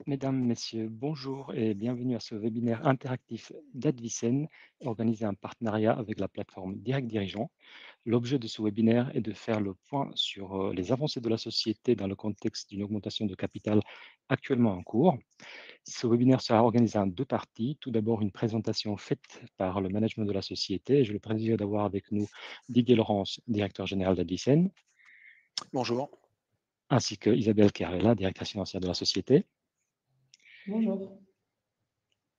Mesdames, Messieurs, bonjour et bienvenue à ce webinaire interactif d'Advicen, organisé en partenariat avec la plateforme Direct Dirigeant. L'objet de ce webinaire est de faire le point sur les avancées de la société dans le contexte d'une augmentation de capital actuellement en cours. Ce webinaire sera organisé en deux parties. Tout d'abord, une présentation faite par le management de la société. J'ai le plaisir d'avoir avec nous Didier Laurence, directeur général d'Advicen, Bonjour. ainsi que Isabelle Carrella, directrice financière de la société. Bonjour.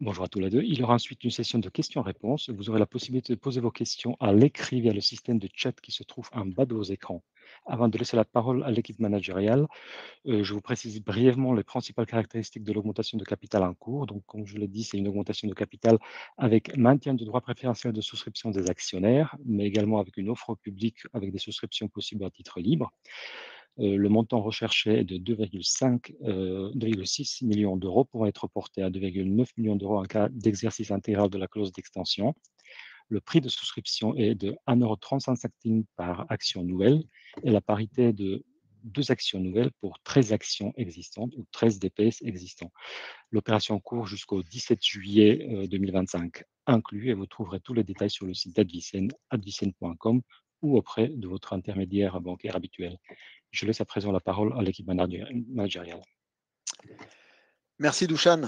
Bonjour à tous les deux. Il y aura ensuite une session de questions-réponses. Vous aurez la possibilité de poser vos questions à l'écrit via le système de chat qui se trouve en bas de vos écrans. Avant de laisser la parole à l'équipe managériale, je vous précise brièvement les principales caractéristiques de l'augmentation de capital en cours. Donc, comme je l'ai dit, c'est une augmentation de capital avec maintien de droits préférentiels de souscription des actionnaires, mais également avec une offre publique avec des souscriptions possibles à titre libre. Le montant recherché est de 2,6 millions d'euros pour être porté à 2,9 millions d'euros en cas d'exercice intégral de la clause d'extension. Le prix de souscription est de 1,35 € par action nouvelle et la parité de 2 actions nouvelles pour 13 actions existantes ou 13 DPS existants. L'opération court jusqu'au 17 juillet 2025 inclus et vous trouverez tous les détails sur le site d'Advicen, advicen.com ou auprès de votre intermédiaire bancaire habituel. Je laisse à présent la parole à l'équipe managériale. Merci Douchan.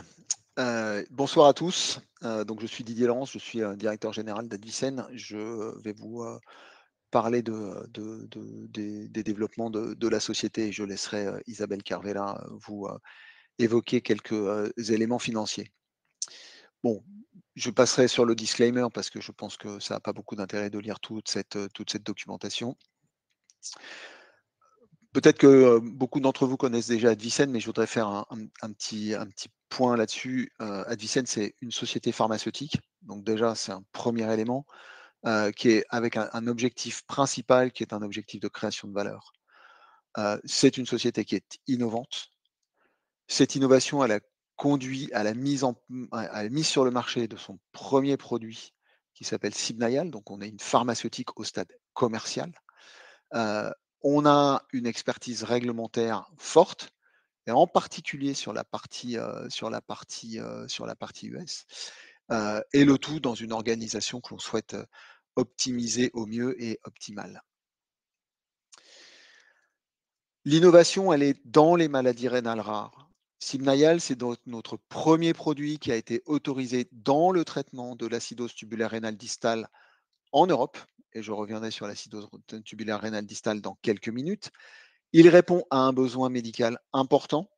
Bonsoir à tous. Donc je suis Didier Laurence, je suis directeur général d'Advicen. Je vais vous parler des développements de la société et je laisserai Isabelle Carvela vous évoquer quelques éléments financiers. Bon, je passerai sur le disclaimer parce que je pense que ça n'a pas beaucoup d'intérêt de lire toute cette documentation. Peut-être que beaucoup d'entre vous connaissent déjà Advicen, mais je voudrais faire un petit point là-dessus. Advicen, c'est une société pharmaceutique. Donc déjà, c'est un premier élément qui est avec un objectif principal, qui est un objectif de création de valeur. C'est une société qui est innovante. Cette innovation, elle a conduit à la mise sur le marché de son premier produit qui s'appelle Sibnayal. Donc on est une pharmaceutique au stade commercial. On a une expertise réglementaire forte et en particulier sur la partie US, et le tout dans une organisation que l'on souhaite optimiser au mieux et optimale. L'innovation, elle est dans les maladies rénales rares. Sibnayal, c'est notre premier produit qui a été autorisé dans le traitement de l'acidose tubulaire rénale distale en Europe, et je reviendrai sur l'acidose tubulaire rénale distale dans quelques minutes. Il répond à un besoin médical important.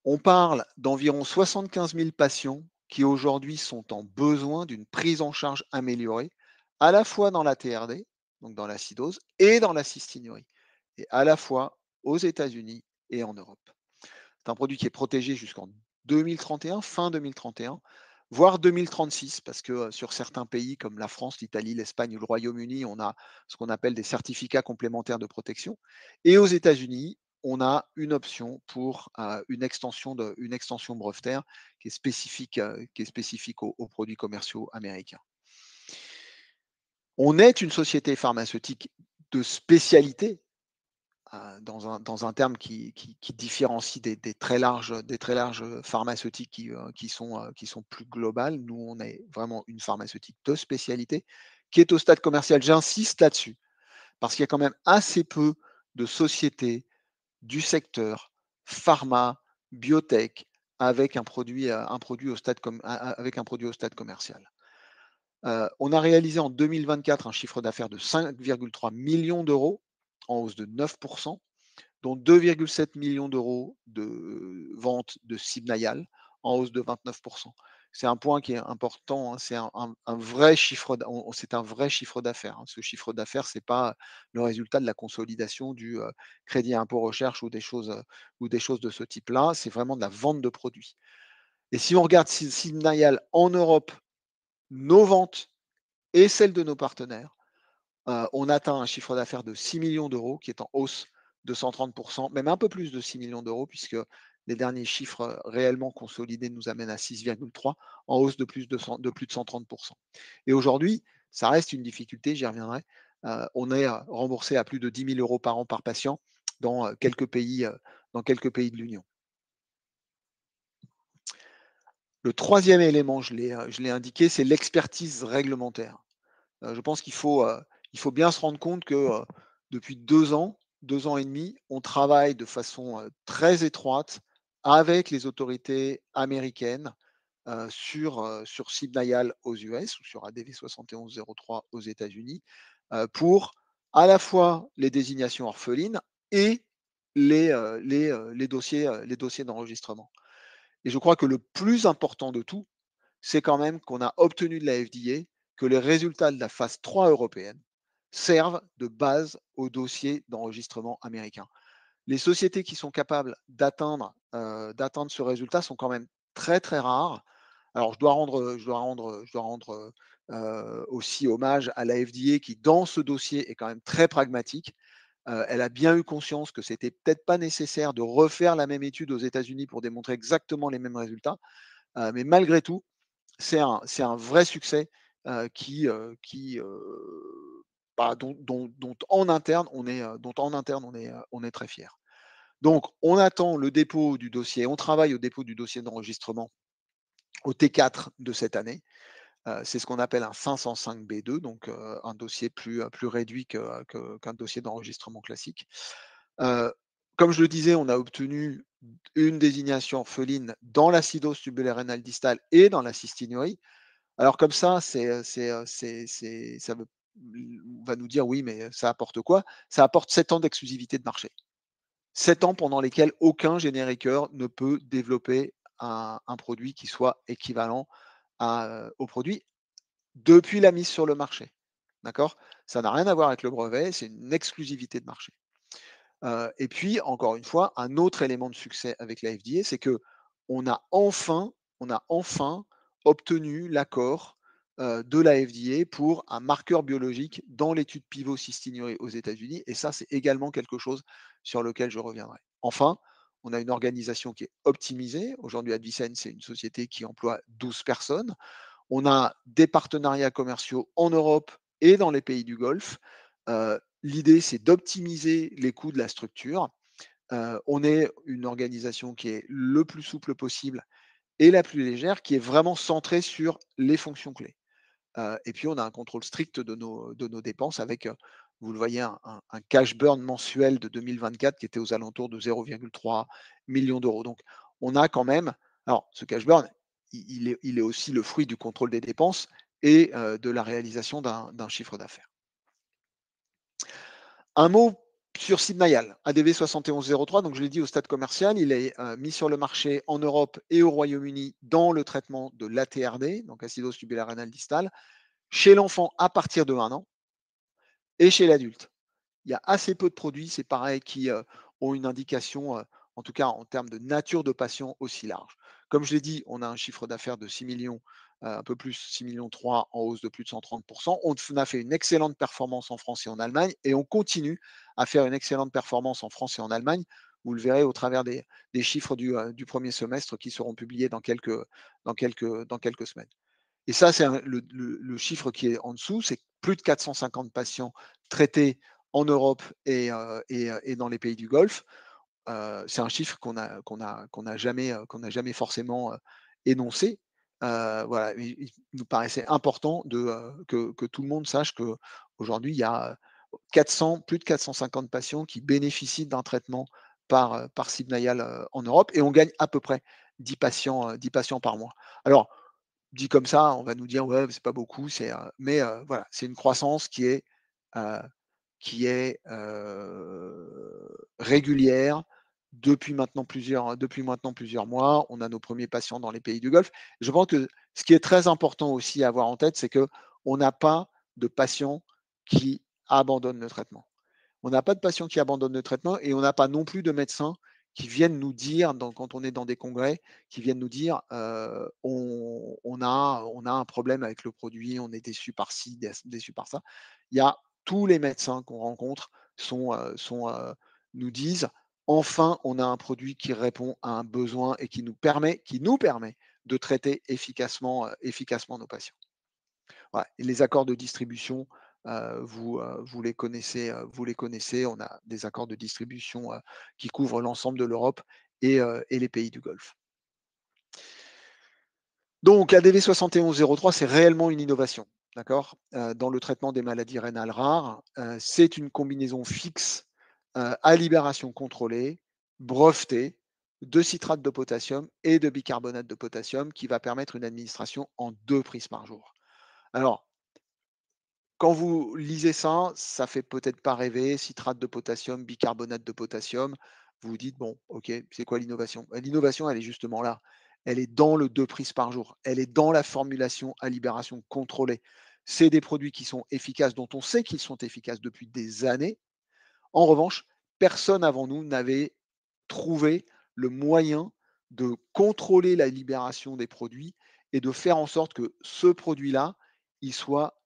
On parle d'environ 75 000 patients qui aujourd'hui sont en besoin d'une prise en charge améliorée, à la fois dans la TRD, donc dans l'acidose, et dans la cystinurie, et à la fois aux États-Unis et en Europe. C'est un produit qui est protégé jusqu'en 2031, fin 2031, voire 2036, parce que sur certains pays comme la France, l'Italie, l'Espagne ou le Royaume-Uni, on a ce qu'on appelle des certificats complémentaires de protection. Et aux États-Unis, on a une option pour une extension brevetaire qui est spécifique aux produits commerciaux américains. On est une société pharmaceutique de spécialité, dans un terme qui différencie des très larges pharmaceutiques qui sont plus globales. Nous, on est vraiment une pharmaceutique de spécialité qui est au stade commercial. J'insiste là-dessus parce qu'il y a quand même assez peu de sociétés du secteur pharma, biotech, avec un produit au stade commercial. On a réalisé en 2024 un chiffre d'affaires de 5,3 millions d'euros, en hausse de 9%, dont 2,7 millions d'euros de ventes de Sibnayal, en hausse de 29%. C'est un point qui est important, hein, c'est un vrai chiffre d'affaires. Hein. Ce chiffre d'affaires, ce n'est pas le résultat de la consolidation du crédit impôt recherche ou des choses de ce type-là, c'est vraiment de la vente de produits. Et si on regarde Sibnayal en Europe, nos ventes et celles de nos partenaires, on atteint un chiffre d'affaires de 6 millions d'euros qui est en hausse de 130%, même un peu plus de 6 millions d'euros, puisque les derniers chiffres réellement consolidés nous amènent à 6,3, en hausse de plus de 130%. Et aujourd'hui, ça reste une difficulté, j'y reviendrai. On est remboursé à plus de 10 000 euros par an par patient dans quelques pays de l'Union. Le troisième élément, je l'ai indiqué, c'est l'expertise réglementaire. Je pense il faut bien se rendre compte que depuis 2 ans, 2 ans et demi, on travaille de façon très étroite avec les autorités américaines sur Sibnayal aux US ou sur ADV 7103 aux États-Unis pour à la fois les désignations orphelines et les dossiers d'enregistrement. Et je crois que le plus important de tout, c'est quand même qu'on a obtenu de la FDA que les résultats de la phase 3 européenne servent de base au dossier d'enregistrement américain. Les sociétés qui sont capables d'atteindre ce résultat sont quand même très très rares. Alors je dois rendre aussi hommage à la FDA qui, dans ce dossier, est quand même très pragmatique. Elle a bien eu conscience que c'était peut-être pas nécessaire de refaire la même étude aux États-Unis pour démontrer exactement les mêmes résultats, mais malgré tout, c'est un vrai succès dont en interne on est très fiers. Donc, on attend le dépôt du dossier, on travaille au dépôt du dossier d'enregistrement au T4 de cette année. C'est ce qu'on appelle un 505B2, donc un dossier plus réduit qu'un dossier d'enregistrement classique. Comme je le disais, on a obtenu une désignation orpheline dans l'acidose tubulaire rénale distale et dans la cystinurie. Alors comme ça, ça veut, on va nous dire oui, mais ça apporte quoi? Ça apporte 7 ans d'exclusivité de marché. 7 ans pendant lesquels aucun génériqueur ne peut développer un produit qui soit équivalent au produit depuis la mise sur le marché. D'accord? Ça n'a rien à voir avec le brevet, c'est une exclusivité de marché. Et puis, encore une fois, un autre élément de succès avec la FDA, c'est que on a enfin, on a enfin obtenu l'accord de la FDA pour un marqueur biologique dans l'étude pivot cystinurie aux États-Unis. Et ça, c'est également quelque chose sur lequel je reviendrai. Enfin, on a une organisation qui est optimisée. Aujourd'hui, Advicen, c'est une société qui emploie 12 personnes. On a des partenariats commerciaux en Europe et dans les pays du Golfe. L'idée, c'est d'optimiser les coûts de la structure. On est une organisation qui est le plus souple possible et la plus légère, qui est vraiment centrée sur les fonctions clés. Et puis, on a un contrôle strict de nos dépenses avec, vous le voyez, un cash burn mensuel de 2024 qui était aux alentours de 0,3 millions d'euros. Donc, on a quand même, alors ce cash burn, il est aussi le fruit du contrôle des dépenses et de la réalisation d'un chiffre d'affaires. Un mot sur Sibnayal, ADV 7103, donc je l'ai dit au stade commercial, il est mis sur le marché en Europe et au Royaume-Uni dans le traitement de l'ATRD, donc acidose tubulaire rénale distale, chez l'enfant à partir de 1 an et chez l'adulte. Il y a assez peu de produits, c'est pareil, qui ont une indication, en tout cas en termes de nature de patient, aussi large. Comme je l'ai dit, on a un chiffre d'affaires de 6 millions, un peu plus, 6 millions 3 en hausse de plus de 130%. On a fait une excellente performance en France et en Allemagne et on continue à faire une excellente performance en France et en Allemagne. Vous le verrez au travers des chiffres du premier semestre qui seront publiés dans quelques semaines. Et ça, c'est le chiffre qui est en dessous, c'est plus de 450 patients traités en Europe et dans les pays du Golfe. C'est un chiffre qu'on n'a jamais forcément énoncé. Voilà, il nous paraissait important que tout le monde sache qu'aujourd'hui, il y a plus de 450 patients qui bénéficient d'un traitement par Sibnayal en Europe et on gagne à peu près 10 patients par mois. Alors, dit comme ça, on va nous dire ouais, c'est pas beaucoup, mais voilà, c'est une croissance euh, régulière depuis maintenant plusieurs mois. On a nos premiers patients dans les pays du Golfe. Je pense que ce qui est très important aussi à avoir en tête, c'est que on n'a pas de patients qui abandonnent le traitement. On n'a pas de patients qui abandonnent le traitement et on n'a pas non plus de médecins qui viennent nous dire, quand on est dans des congrès, qui viennent nous dire on a un problème avec le produit, on est déçu par ci, déçu par ça. Il y a tous les médecins qu'on rencontre nous disent enfin on a un produit qui répond à un besoin et qui nous permet de traiter efficacement nos patients. Voilà. Et les accords de distribution, vous les connaissez. On a des accords de distribution qui couvrent l'ensemble de l'Europe et les pays du Golfe. Donc, ADV 7103, c'est réellement une innovation, d'accord, dans le traitement des maladies rénales rares. C'est une combinaison fixe à libération contrôlée, brevetée, de citrate de potassium et de bicarbonate de potassium qui va permettre une administration en 2 prises par jour. Alors, quand vous lisez ça, ça fait peut-être pas rêver, citrate de potassium, bicarbonate de potassium. Vous vous dites, bon, ok, c'est quoi l'innovation? L'innovation, elle est justement là. Elle est dans le 2 prises par jour. Elle est dans la formulation à libération contrôlée. C'est des produits qui sont efficaces, dont on sait qu'ils sont efficaces depuis des années. En revanche, personne avant nous n'avait trouvé le moyen de contrôler la libération des produits et de faire en sorte que ce produit-là, il soit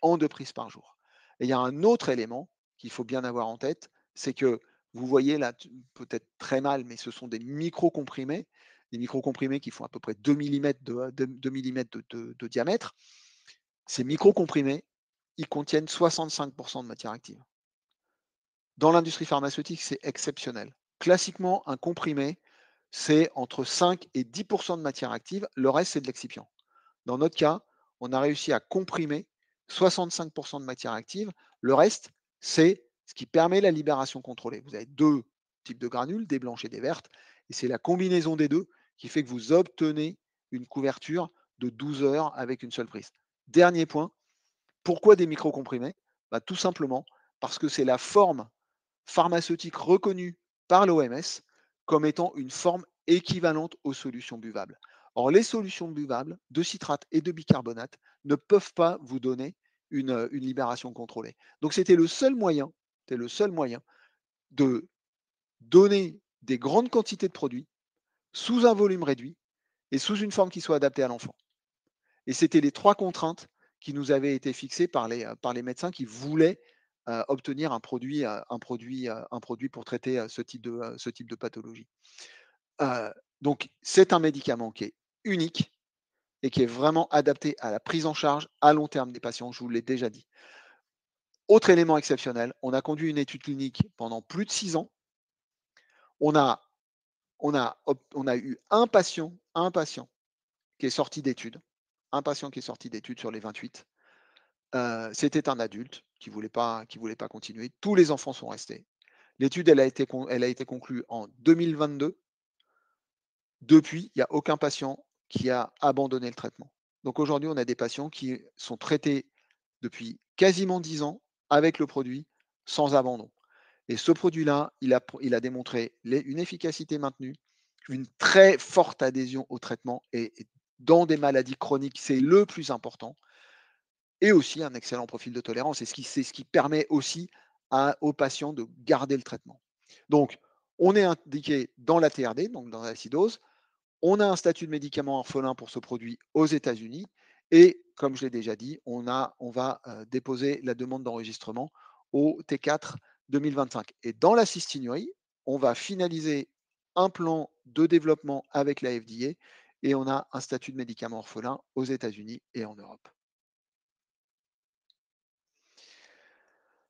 en 2 prises par jour. Et il y a un autre élément qu'il faut bien avoir en tête, c'est que vous voyez là, peut-être très mal, mais ce sont des microcomprimés qui font à peu près 2 millimètres de diamètre. Ces microcomprimés, ils contiennent 65 de matière active. Dans l'industrie pharmaceutique, c'est exceptionnel. Classiquement, un comprimé, c'est entre 5 et 10 de matière active, le reste, c'est de l'excipient. Dans notre cas, on a réussi à comprimer 65 de matière active. Le reste, c'est ce qui permet la libération contrôlée. Vous avez 2 types de granules, des blanches et des vertes, et c'est la combinaison des 2 qui fait que vous obtenez une couverture de 12 heures avec une seule prise. Dernier point, pourquoi des microcomprimés? Tout simplement parce que c'est la forme pharmaceutique reconnue par l'OMS comme étant une forme équivalente aux solutions buvables. Or, les solutions buvables de citrate et de bicarbonate ne peuvent pas vous donner une libération contrôlée. Donc, c'était le seul moyen de donner des grandes quantités de produits sous un volume réduit et sous une forme qui soit adaptée à l'enfant. Et c'était les 3 contraintes qui nous avaient été fixées par les médecins qui voulaient obtenir un produit pour traiter ce type de pathologie. Donc, c'est un médicament qui est unique et qui est vraiment adapté à la prise en charge à long terme des patients, je vous l'ai déjà dit. Autre élément exceptionnel, on a conduit une étude clinique pendant plus de 6 ans. On a, on a eu un patient qui est sorti d'études, sur les 28. C'était un adulte qui voulait pas continuer. Tous les enfants sont restés. L'étude, elle a été conclue en 2022. Depuis, il n'y a aucun patient qui a abandonné le traitement. Donc aujourd'hui, on a des patients qui sont traités depuis quasiment 10 ans avec le produit sans abandon. Et ce produit-là, il a démontré une efficacité maintenue, une très forte adhésion au traitement et dans des maladies chroniques, c'est le plus important. Et aussi un excellent profil de tolérance. Et c'est ce qui permet aussi aux patients de garder le traitement. Donc, on est indiqué dans la TRD, donc dans l'acidose. On a un statut de médicament orphelin pour ce produit aux États-Unis. Et comme je l'ai déjà dit, on va déposer la demande d'enregistrement au T4 2025. Et dans la cystinurie, on va finaliser un plan de développement avec la FDA et on a un statut de médicament orphelin aux États-Unis et en Europe.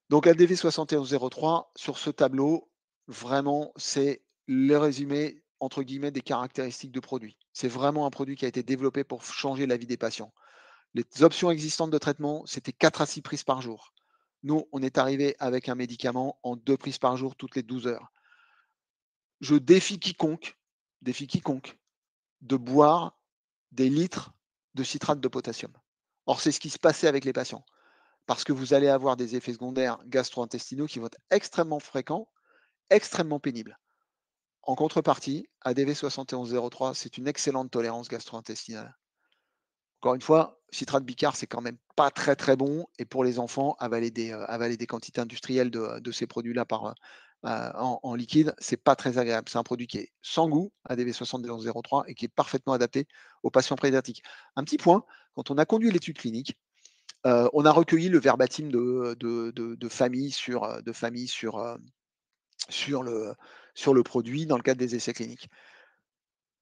Donc ADV 7103, sur ce tableau, vraiment, c'est le résumé, entre guillemets, des caractéristiques de produit. C'est vraiment un produit qui a été développé pour changer la vie des patients. Les options existantes de traitement, c'était 4 à 6 prises par jour. Nous, on est arrivé avec un médicament en 2 prises par jour toutes les 12 heures. Je défie quiconque de boire des litres de citrate de potassium. Or, c'est ce qui se passait avec les patients. Parce que vous allez avoir des effets secondaires gastro-intestinaux qui vont être extrêmement fréquents, extrêmement pénibles. En contrepartie, ADV 7103, c'est une excellente tolérance gastro-intestinale. Encore une fois, citrate bicarb, c'est quand même pas très très bon. Et pour les enfants, avaler des quantités industrielles de ces produits-là en liquide, c'est pas très agréable. C'est un produit qui est sans goût, ADV 7103, et qui est parfaitement adapté aux patients pédiatriques. Un petit point, quand on a conduit l'étude clinique, on a recueilli le verbatim de familles sur le produit dans le cadre des essais cliniques.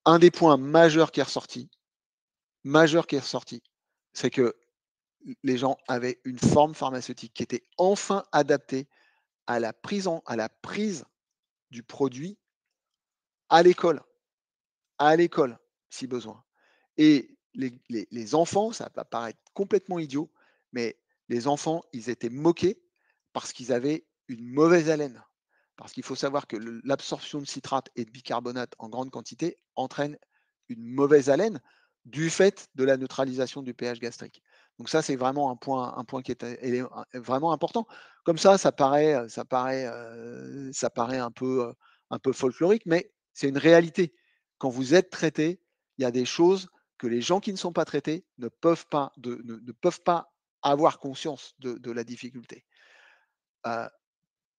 Un des points majeurs qui est ressorti, c'est que les gens avaient une forme pharmaceutique qui était enfin adaptée à la prise du produit à l'école si besoin. Et les enfants, ça va paraître complètement idiot, mais les enfants, ils étaient moqués parce qu'ils avaient une mauvaise haleine. Parce qu'il faut savoir que l'absorption de citrate et de bicarbonate en grande quantité entraîne une mauvaise haleine du fait de la neutralisation du pH gastrique. Donc ça, c'est vraiment un point qui est vraiment important. Comme ça paraît, ça paraît un peu folklorique, mais c'est une réalité. Quand vous êtes traité, il y a des choses que les gens qui ne sont pas traités ne peuvent pas, ne peuvent pas avoir conscience de la difficulté.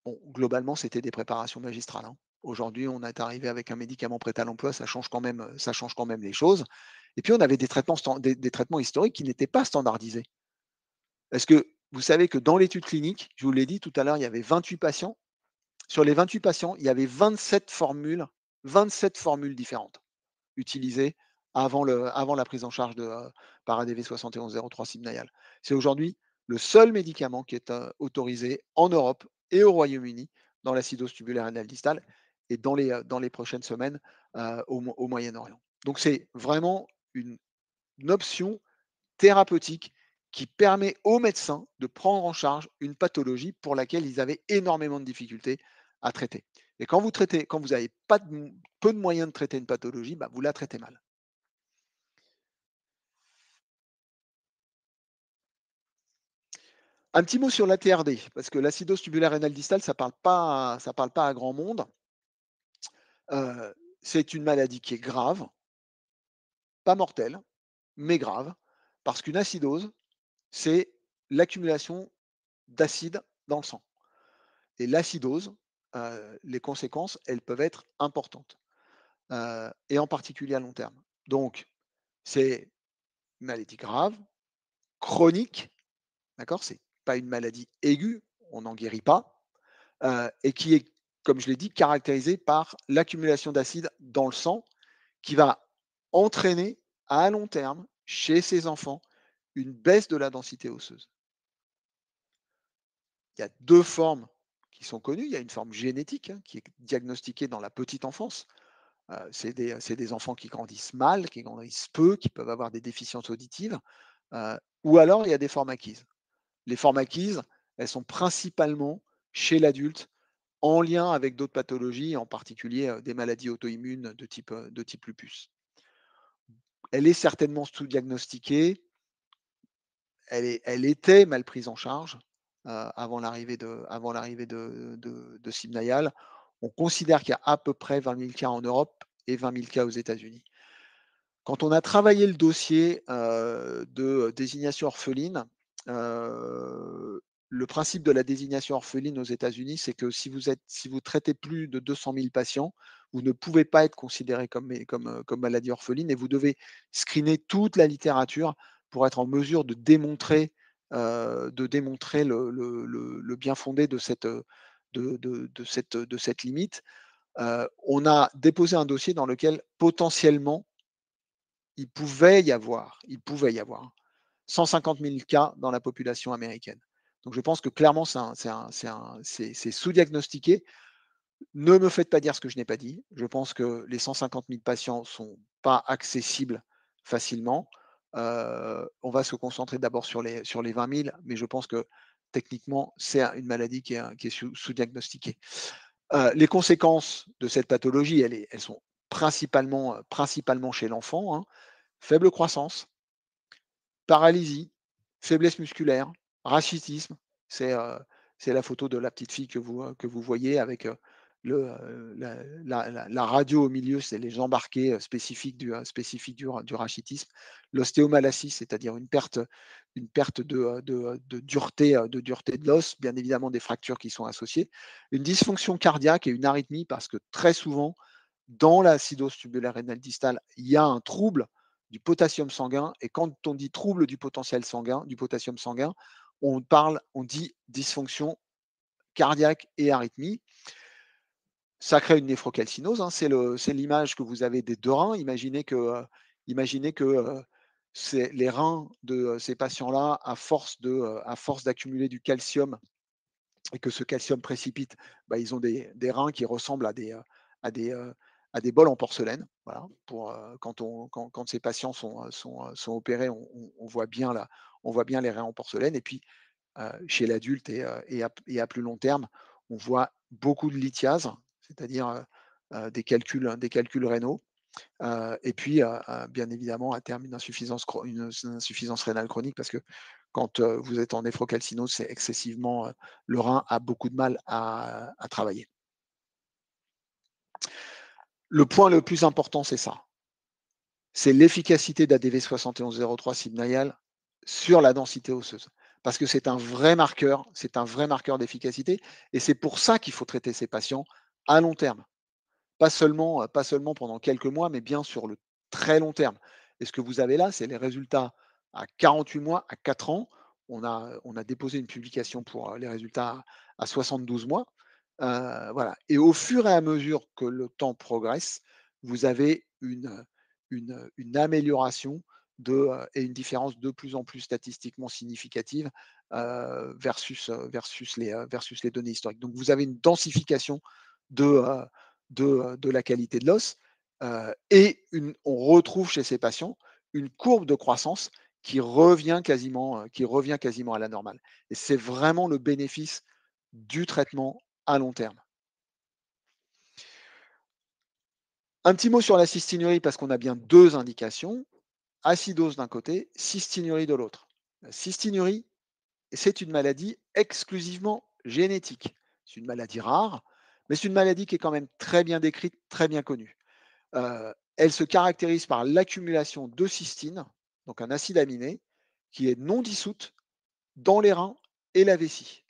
Bon, globalement, c'était des préparations magistrales, hein. Aujourd'hui, on est arrivé avec un médicament prêt à l'emploi, ça change quand même les choses. Et puis, on avait des traitements, des traitements historiques qui n'étaient pas standardisés. Parce que vous savez que dans l'étude clinique, je vous l'ai dit tout à l'heure, il y avait 28 patients. Sur les 28 patients, il y avait 27 formules différentes utilisées avant la prise en charge par ADV 7103 Sibnayal. C'est aujourd'hui le seul médicament qui est autorisé en Europe et au Royaume-Uni dans l'acidose tubulaire rénale distale et dans les prochaines semaines au Moyen-Orient. Donc c'est vraiment une option thérapeutique qui permet aux médecins de prendre en charge une pathologie pour laquelle ils avaient énormément de difficultés à traiter. Et quand vous avez peu de moyens de traiter une pathologie, bah, vous la traitez mal. Un petit mot sur la TRD, parce que l'acidose tubulaire rénale distale, ça parle pas à grand monde. C'est une maladie qui est grave, pas mortelle, mais grave, parce qu'une acidose, c'est l'accumulation d'acide dans le sang. Et l'acidose, les conséquences, elles peuvent être importantes, et en particulier à long terme. Donc, c'est une maladie grave, chronique, d'accord? C'est pas une maladie aiguë, on n'en guérit pas, et qui est, comme je l'ai dit, caractérisée par l'accumulation d'acide dans le sang qui va entraîner à long terme, chez ces enfants, une baisse de la densité osseuse. Il y a 2 formes qui sont connues. Il y a une forme génétique, hein, qui est diagnostiquée dans la petite enfance. C'est des enfants qui grandissent mal, qui grandissent peu, qui peuvent avoir des déficiences auditives, ou alors il y a des formes acquises. Les formes acquises, elles sont principalement chez l'adulte, en lien avec d'autres pathologies, en particulier, des maladies auto-immunes de type lupus. Elle est certainement sous-diagnostiquée, elle était mal prise en charge, avant l'arrivée de Sibnayal. On considère qu'il y a à peu près 20 000 cas en Europe et 20 000 cas aux États-Unis. Quand on a travaillé le dossier, de désignation orpheline, le principe de la désignation orpheline aux États-Unis, c'est que si vous traitez plus de 200 000 patients, vous ne pouvez pas être considéré comme maladie orpheline et vous devez screener toute la littérature pour être en mesure de démontrer le bien-fondé de cette limite. On a déposé un dossier dans lequel potentiellement il pouvait y avoir 150 000 cas dans la population américaine. Donc je pense que clairement, c'est sous-diagnostiqué. Ne me faites pas dire ce que je n'ai pas dit. Je pense que les 150 000 patients ne sont pas accessibles facilement. On va se concentrer d'abord sur les 20 000, mais je pense que techniquement, c'est une maladie qui est sous-diagnostiquée. Les conséquences de cette pathologie, elles sont principalement chez l'enfant, hein. Faible croissance, paralysie, faiblesse musculaire, rachitisme. C'est la photo de la petite fille que vous voyez avec la radio au milieu, c'est les embarqués spécifiques du rachitisme. L'ostéomalacie, c'est-à-dire une perte de dureté de l'os, bien évidemment des fractures qui sont associées. Une dysfonction cardiaque et une arythmie parce que très souvent, dans l'acidose tubulaire rénale distale, il y a un trouble du potassium sanguin. Et quand on dit trouble du potassium sanguin, on dit dysfonction cardiaque et arythmie. Ça crée une néphrocalcinose, hein. C'est l'image que vous avez des 2 reins. Imaginez que c'est les reins de ces patients-là, à force d'accumuler du calcium et que ce calcium précipite, bah, ils ont des reins qui ressemblent à des à des bols en porcelaine. Voilà, pour, quand ces patients sont opérés, on voit bien on voit bien les reins en porcelaine. Et puis, chez l'adulte et à plus long terme, on voit beaucoup de lithiase, c'est-à-dire des calculs rénaux. Et puis, bien évidemment, à terme, une insuffisance rénale chronique, parce que quand vous êtes en néphrocalcinose, c'est excessivement, le rein a beaucoup de mal à travailler. Le point le plus important, c'est ça. C'est l'efficacité d'ADV 7103 Sibnayal sur la densité osseuse. Parce que c'est un vrai marqueur d'efficacité. Et c'est pour ça qu'il faut traiter ces patients à long terme. Pas seulement pendant quelques mois, mais bien sur le très long terme. Et ce que vous avez là, c'est les résultats à 48 mois, à 4 ans. On a déposé une publication pour les résultats à 72 mois. Voilà. Et au fur et à mesure que le temps progresse, vous avez une amélioration et une différence de plus en plus statistiquement significative versus les données historiques. Donc vous avez une densification de, de la qualité de l'os et on retrouve chez ces patients une courbe de croissance qui revient quasiment à la normale. Et c'est vraiment le bénéfice du traitement à long terme. Un petit mot sur la cystinurie, parce qu'on a bien deux indications, acidose d'un côté, cystinurie de l'autre. La cystinurie, c'est une maladie exclusivement génétique. C'est une maladie rare, mais c'est une maladie qui est quand même très bien décrite, très bien connue. Elle se caractérise par l'accumulation de cystine, donc un acide aminé, qui est non dissoute dans les reins et la vessie.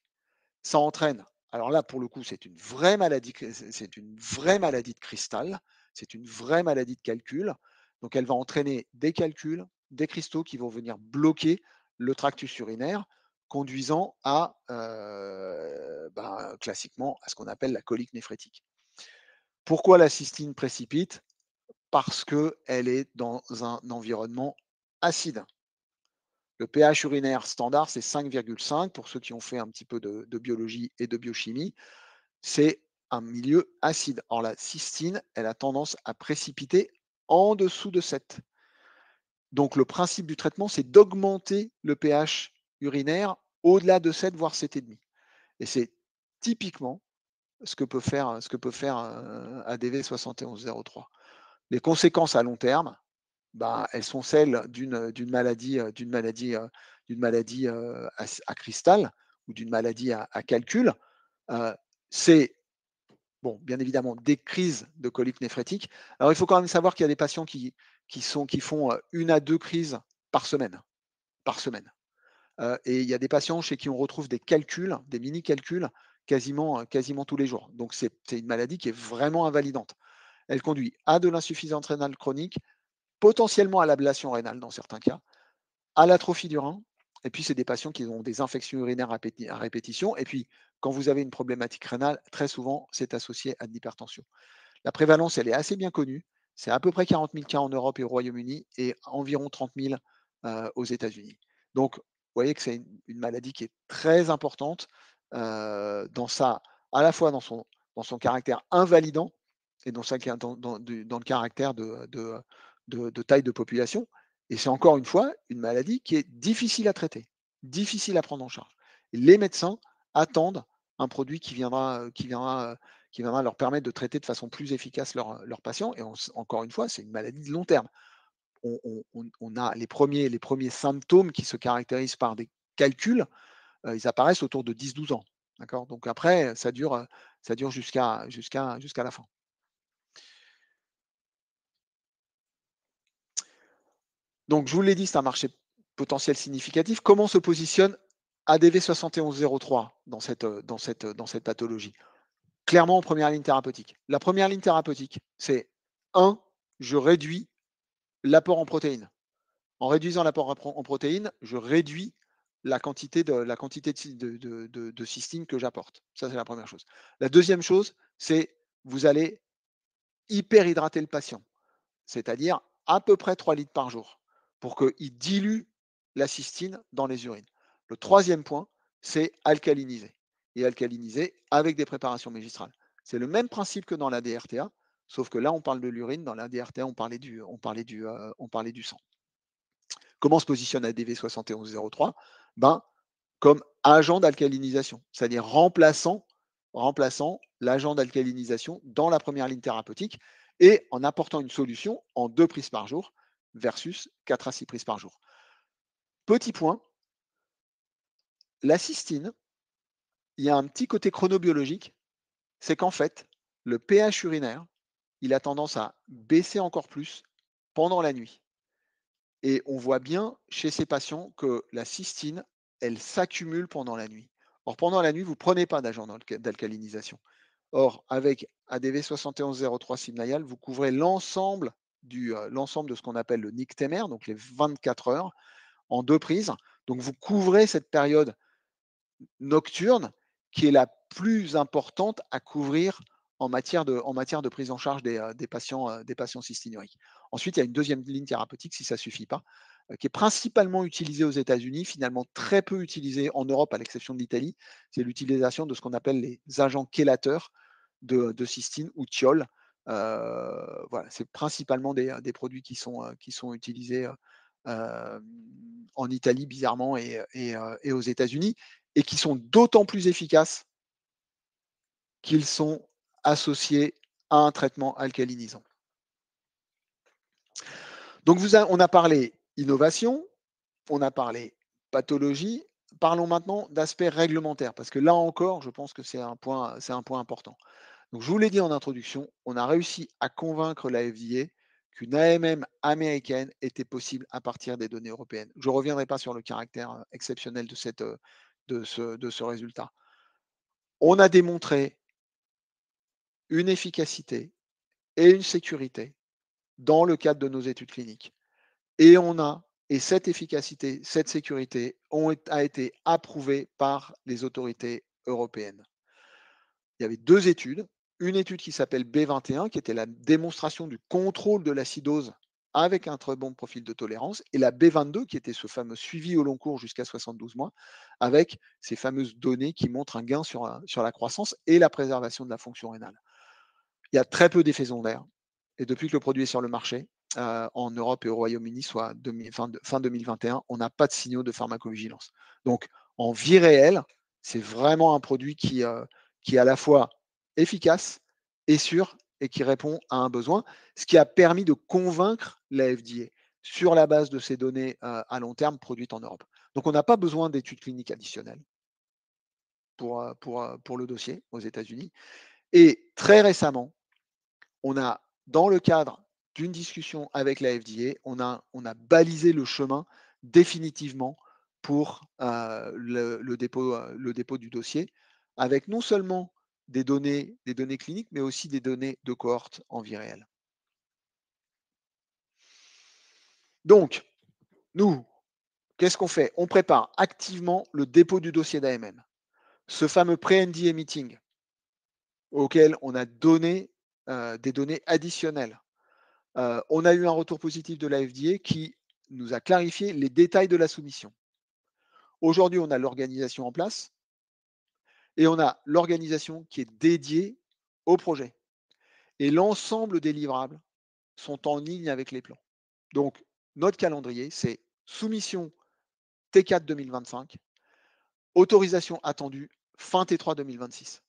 Ça entraîne, alors là pour le coup c'est une vraie maladie de cristal, c'est une vraie maladie de calcul. Donc elle va entraîner des calculs, des cristaux qui vont venir bloquer le tractus urinaire, conduisant à classiquement à ce qu'on appelle la colique néphrétique. Pourquoi la cystine précipite? Parce qu'elle est dans un environnement acide. Le pH urinaire standard, c'est 5,5. Pour ceux qui ont fait un petit peu de biologie et de biochimie, c'est un milieu acide. Or, la cystine, elle a tendance à précipiter en dessous de 7. Donc, le principe du traitement, c'est d'augmenter le pH urinaire au-delà de 7, voire 7,5. Et c'est typiquement ce que peut faire ADV 7103. Les conséquences à long terme, elles sont celles d'une maladie à cristal ou d'une maladie à calcul. C'est bien évidemment des crises de colique néphrétique. Alors il faut quand même savoir qu'il y a des patients qui font 1 à 2 crises par semaine. Et il y a des patients chez qui on retrouve des calculs, des mini-calculs, quasiment tous les jours. Donc c'est une maladie qui est vraiment invalidante. Elle conduit à de l'insuffisance rénale chronique, potentiellement à l'ablation rénale dans certains cas, à l'atrophie du rein. Et puis, c'est des patients qui ont des infections urinaires à répétition. Et puis, quand vous avez une problématique rénale, très souvent, c'est associé à de l'hypertension. La prévalence, elle est assez bien connue. C'est à peu près 40 000 cas en Europe et au Royaume-Uni et environ 30 000 aux États-Unis. Donc, vous voyez que c'est une maladie qui est très importante à la fois dans son caractère invalidant et dans le caractère de taille de population. Et c'est encore une fois une maladie qui est difficile à traiter, difficile à prendre en charge. Et les médecins attendent un produit qui viendra leur permettre de traiter de façon plus efficace leurs patients. Et encore une fois, c'est une maladie de long terme. On a les premiers symptômes qui se caractérisent par des calculs, ils apparaissent autour de 10-12 ans. D'accord. Donc après, ça dure jusqu'à la fin. Donc, je vous l'ai dit, c'est un marché potentiel significatif. Comment se positionne ADV 7103 dans cette pathologie? Clairement en première ligne thérapeutique. La première ligne thérapeutique, c'est 1, je réduis l'apport en protéines. En réduisant l'apport en protéines, je réduis la quantité de cystine que j'apporte. Ça, c'est la première chose. La deuxième chose, c'est vous allez hyperhydrater le patient, c'est-à-dire à peu près 3 litres par jour, pour qu'il dilue la cystine dans les urines. Le troisième point, c'est alcaliniser. Et alcaliniser avec des préparations magistrales. C'est le même principe que dans la DRTA, Sauf que là, on parle de l'urine, dans l'ADRTA, on parlait du sang. Comment se positionne ADV 7103? Ben, comme agent d'alcalinisation, c'est-à-dire remplaçant l'agent d'alcalinisation dans la première ligne thérapeutique et en apportant une solution en 2 prises par jour versus 4 à 6 prises par jour. Petit point, la cystine, il y a un petit côté chronobiologique, c'est qu'en fait, le pH urinaire, il a tendance à baisser encore plus pendant la nuit. Et on voit bien chez ces patients que la cystine, elle s'accumule pendant la nuit. Or, pendant la nuit, vous ne prenez pas d'agent d'alcalinisation. Or, avec ADV 7103 Simnayal, vous couvrez l'ensemble de ce qu'on appelle le nictémère, donc les 24 heures, en 2 prises. Donc, vous couvrez cette période nocturne qui est la plus importante à couvrir en matière de prise en charge des patients cystinuriques. Ensuite, il y a une deuxième ligne thérapeutique, si ça ne suffit pas, qui est principalement utilisée aux États-Unis, finalement très peu utilisée en Europe, à l'exception de l'Italie. C'est l'utilisation de ce qu'on appelle les agents chélateurs de cystine ou thiol. Voilà, c'est principalement des produits qui sont utilisés en Italie, bizarrement, et aux États-Unis, et qui sont d'autant plus efficaces qu'ils sont associés à un traitement alcalinisant. Donc, on a parlé innovation, on a parlé pathologie. Parlons maintenant d'aspects réglementaires, parce que là encore, je pense que c'est un point important. Donc, je vous l'ai dit en introduction, on a réussi à convaincre la FDA qu'une AMM américaine était possible à partir des données européennes. Je ne reviendrai pas sur le caractère exceptionnel de ce résultat. On a démontré une efficacité et une sécurité dans le cadre de nos études cliniques. Et cette efficacité, cette sécurité a été approuvée par les autorités européennes. Il y avait 2 études. Une étude qui s'appelle B21, qui était la démonstration du contrôle de l'acidose avec un très bon profil de tolérance, et la B22, qui était ce fameux suivi au long cours jusqu'à 72 mois, avec ces fameuses données qui montrent un gain sur la croissance et la préservation de la fonction rénale. Il y a très peu d'effets secondaires. Et depuis que le produit est sur le marché, en Europe et au Royaume-Uni, soit fin 2021, on n'a pas de signaux de pharmacovigilance. Donc, en vie réelle, c'est vraiment un produit qui est à la fois efficace et sûr et qui répond à un besoin, ce qui a permis de convaincre la FDA sur la base de ces données à long terme produites en Europe. Donc, on n'a pas besoin d'études cliniques additionnelles pour le dossier aux États-Unis. Et très récemment, on a, dans le cadre d'une discussion avec la FDA, on a balisé le chemin définitivement pour le dépôt du dossier, avec non seulement des données cliniques, mais aussi des données de cohorte en vie réelle. Donc, nous, qu'est-ce qu'on fait? On prépare activement le dépôt du dossier d'AMM. Ce fameux pré-NDA meeting auquel on a donné des données additionnelles. On a eu un retour positif de la FDA qui nous a clarifié les détails de la soumission. Aujourd'hui, on a l'organisation en place et on a l'organisation qui est dédiée au projet. Et l'ensemble des livrables sont en ligne avec les plans. Donc, notre calendrier, c'est soumission T4 2025, autorisation attendue fin T3 2026.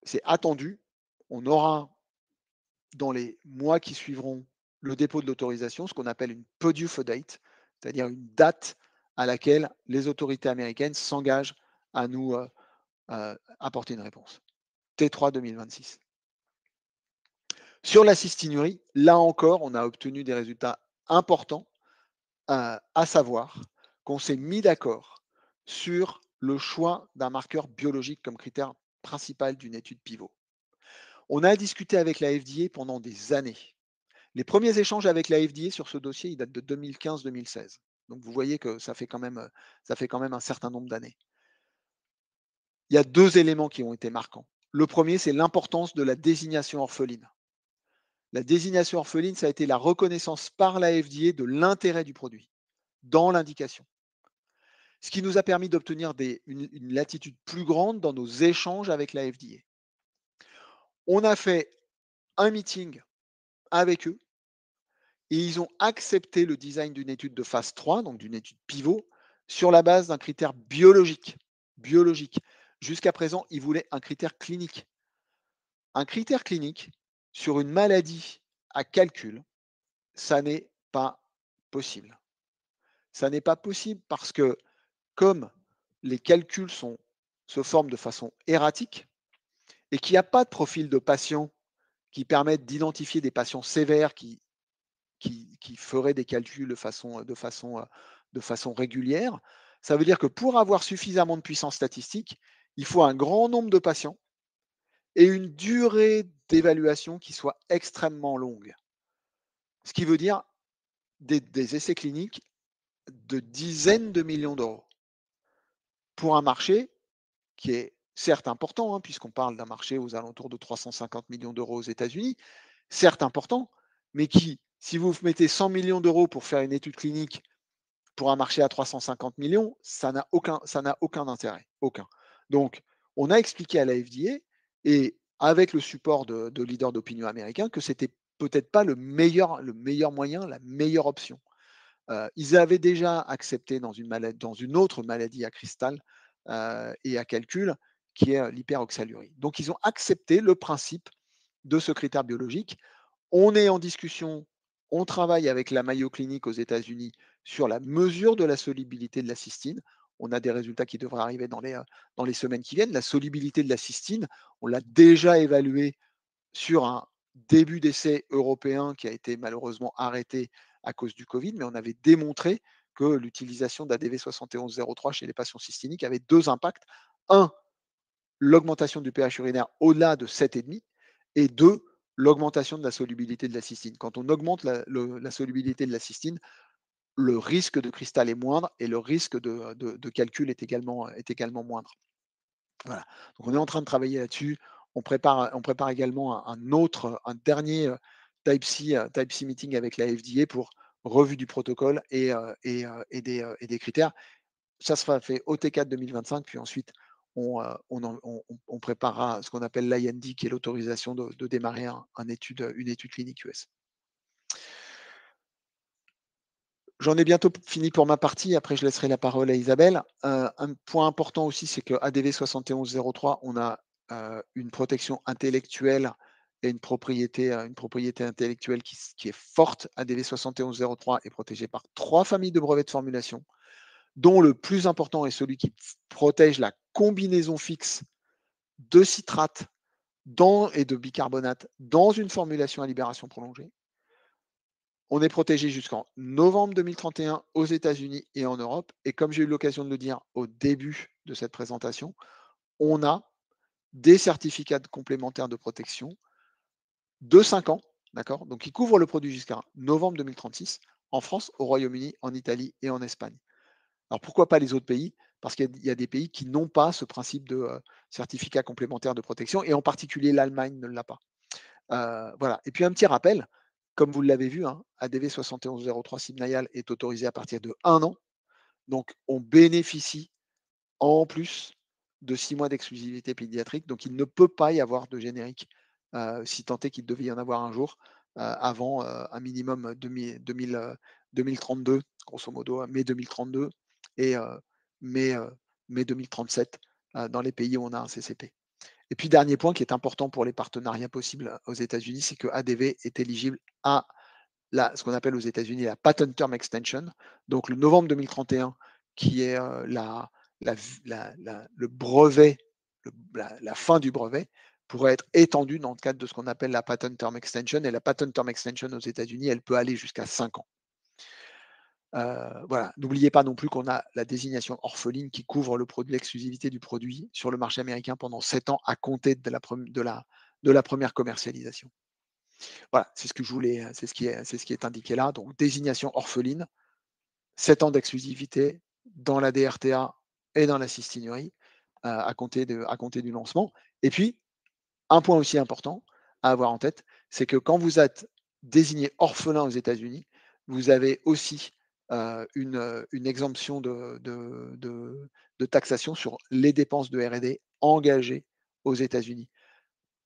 C'est attendu. On aura dans les mois qui suivront le dépôt de l'autorisation, ce qu'on appelle une PDUFA date, c'est-à-dire une date à laquelle les autorités américaines s'engagent à nous apporter une réponse. T3 2026. Sur la cystinurie, là encore, on a obtenu des résultats importants, à savoir qu'on s'est mis d'accord sur le choix d'un marqueur biologique comme critère principal d'une étude pivot. On a discuté avec la FDA pendant des années. Les premiers échanges avec la FDA sur ce dossier, ils datent de 2015-2016. Donc vous voyez que ça fait quand même un certain nombre d'années. Il y a 2 éléments qui ont été marquants. Le premier, c'est l'importance de la désignation orpheline. La désignation orpheline, ça a été la reconnaissance par la FDA de l'intérêt du produit dans l'indication. Ce qui nous a permis d'obtenir une latitude plus grande dans nos échanges avec la FDA. On a fait un meeting avec eux et ils ont accepté le design d'une étude de phase 3, donc d'une étude pivot, sur la base d'un critère biologique. Jusqu'à présent, ils voulaient un critère clinique. Un critère clinique sur une maladie à calcul, ça n'est pas possible. Ça n'est pas possible parce que comme les calculs se forment de façon erratique et qu'il n'y a pas de profil de patient qui permettent d'identifier des patients sévères qui feraient des calculs de façon régulière, ça veut dire que pour avoir suffisamment de puissance statistique, il faut un grand nombre de patients et une durée d'évaluation qui soit extrêmement longue. Ce qui veut dire des essais cliniques de dizaines de millions d'euros pour un marché qui est certes important, hein, puisqu'on parle d'un marché aux alentours de 350 millions d'euros aux États-Unis, certes important, mais qui, si vous mettez 100 millions d'euros pour faire une étude clinique pour un marché à 350 millions, ça n'a aucun intérêt. Aucun. Donc, on a expliqué à la FDA et avec le support de leaders d'opinion américains que c'était peut-être pas le meilleur moyen, la meilleure option. Ils avaient déjà accepté dans une autre maladie à cristal et à calcul, qui est l'hyperoxalurie. Donc, ils ont accepté le principe de ce critère biologique. On est en discussion, on travaille avec la Mayo Clinic aux États-Unis sur la mesure de la solubilité de la cystine. On a des résultats qui devraient arriver dans les semaines qui viennent. La solubilité de la cystine, on l'a déjà évaluée sur un début d'essai européen qui a été malheureusement arrêté à cause du Covid, mais on avait démontré que l'utilisation d'ADV 7103 chez les patients cystiniques avait deux impacts. Un, l'augmentation du pH urinaire au-delà de 7,5 et deux, l'augmentation de la solubilité de la cystine. Quand on augmente la solubilité de la cystine, le risque de cristal est moindre et le risque de calcul est également moindre. Voilà. Donc on est en train de travailler là-dessus. On prépare également un dernier Type C meeting avec la FDA pour revue du protocole et des critères. Ça sera fait au T4 2025, puis ensuite on préparera ce qu'on appelle l'IND, qui est l'autorisation de démarrer une étude clinique US. J'en ai bientôt fini pour ma partie, après je laisserai la parole à Isabelle. Un point important aussi, c'est que ADV 7103, on a une protection intellectuelle et une propriété intellectuelle qui est forte. ADV 7103 est protégé par 3 familles de brevets de formulation, dont le plus important est celui qui protège la combinaison fixe de citrate et de bicarbonate dans une formulation à libération prolongée. On est protégé jusqu'en novembre 2031 aux États-Unis et en Europe. Et comme j'ai eu l'occasion de le dire au début de cette présentation, on a des certificats complémentaires de protection de 5 ans, d'accord? Donc, qui couvrent le produit jusqu'à novembre 2036 en France, au Royaume-Uni, en Italie et en Espagne. Alors, pourquoi pas les autres pays? Parce qu'il y a des pays qui n'ont pas ce principe de certificat complémentaire de protection, et en particulier l'Allemagne ne l'a pas. Voilà. Et puis un petit rappel, comme vous l'avez vu, hein, ADV 7103 Sibnayal est autorisé à partir de 1 an. Donc, on bénéficie en plus de 6 mois d'exclusivité pédiatrique. Donc, il ne peut pas y avoir de générique, si tant est qu'il devait y en avoir un jour, avant un minimum 2032, grosso modo, mai 2032 et mai 2037 dans les pays où on a un CCP. Et puis, dernier point qui est important pour les partenariats possibles aux États-Unis, c'est que ADV est éligible à ce qu'on appelle aux États-Unis la Patent Term Extension. Donc, le novembre 2031, qui est le brevet, la fin du brevet, pourrait être étendue dans le cadre de ce qu'on appelle la Patent Term Extension. Et la Patent Term Extension aux États-Unis, elle peut aller jusqu'à 5 ans. Voilà. N'oubliez pas non plus qu'on a la désignation orpheline qui couvre l'exclusivité du produit sur le marché américain pendant 7 ans à compter de la première commercialisation. Voilà, c'est ce que je voulais, c'est ce qui est indiqué là. Donc, désignation orpheline, 7 ans d'exclusivité dans la DRTA et dans la cystinurie à compter du lancement. Et puis, un point aussi important à avoir en tête, c'est que quand vous êtes désigné orphelin aux États-Unis, vous avez aussi une exemption de taxation sur les dépenses de R&D engagées aux États-Unis.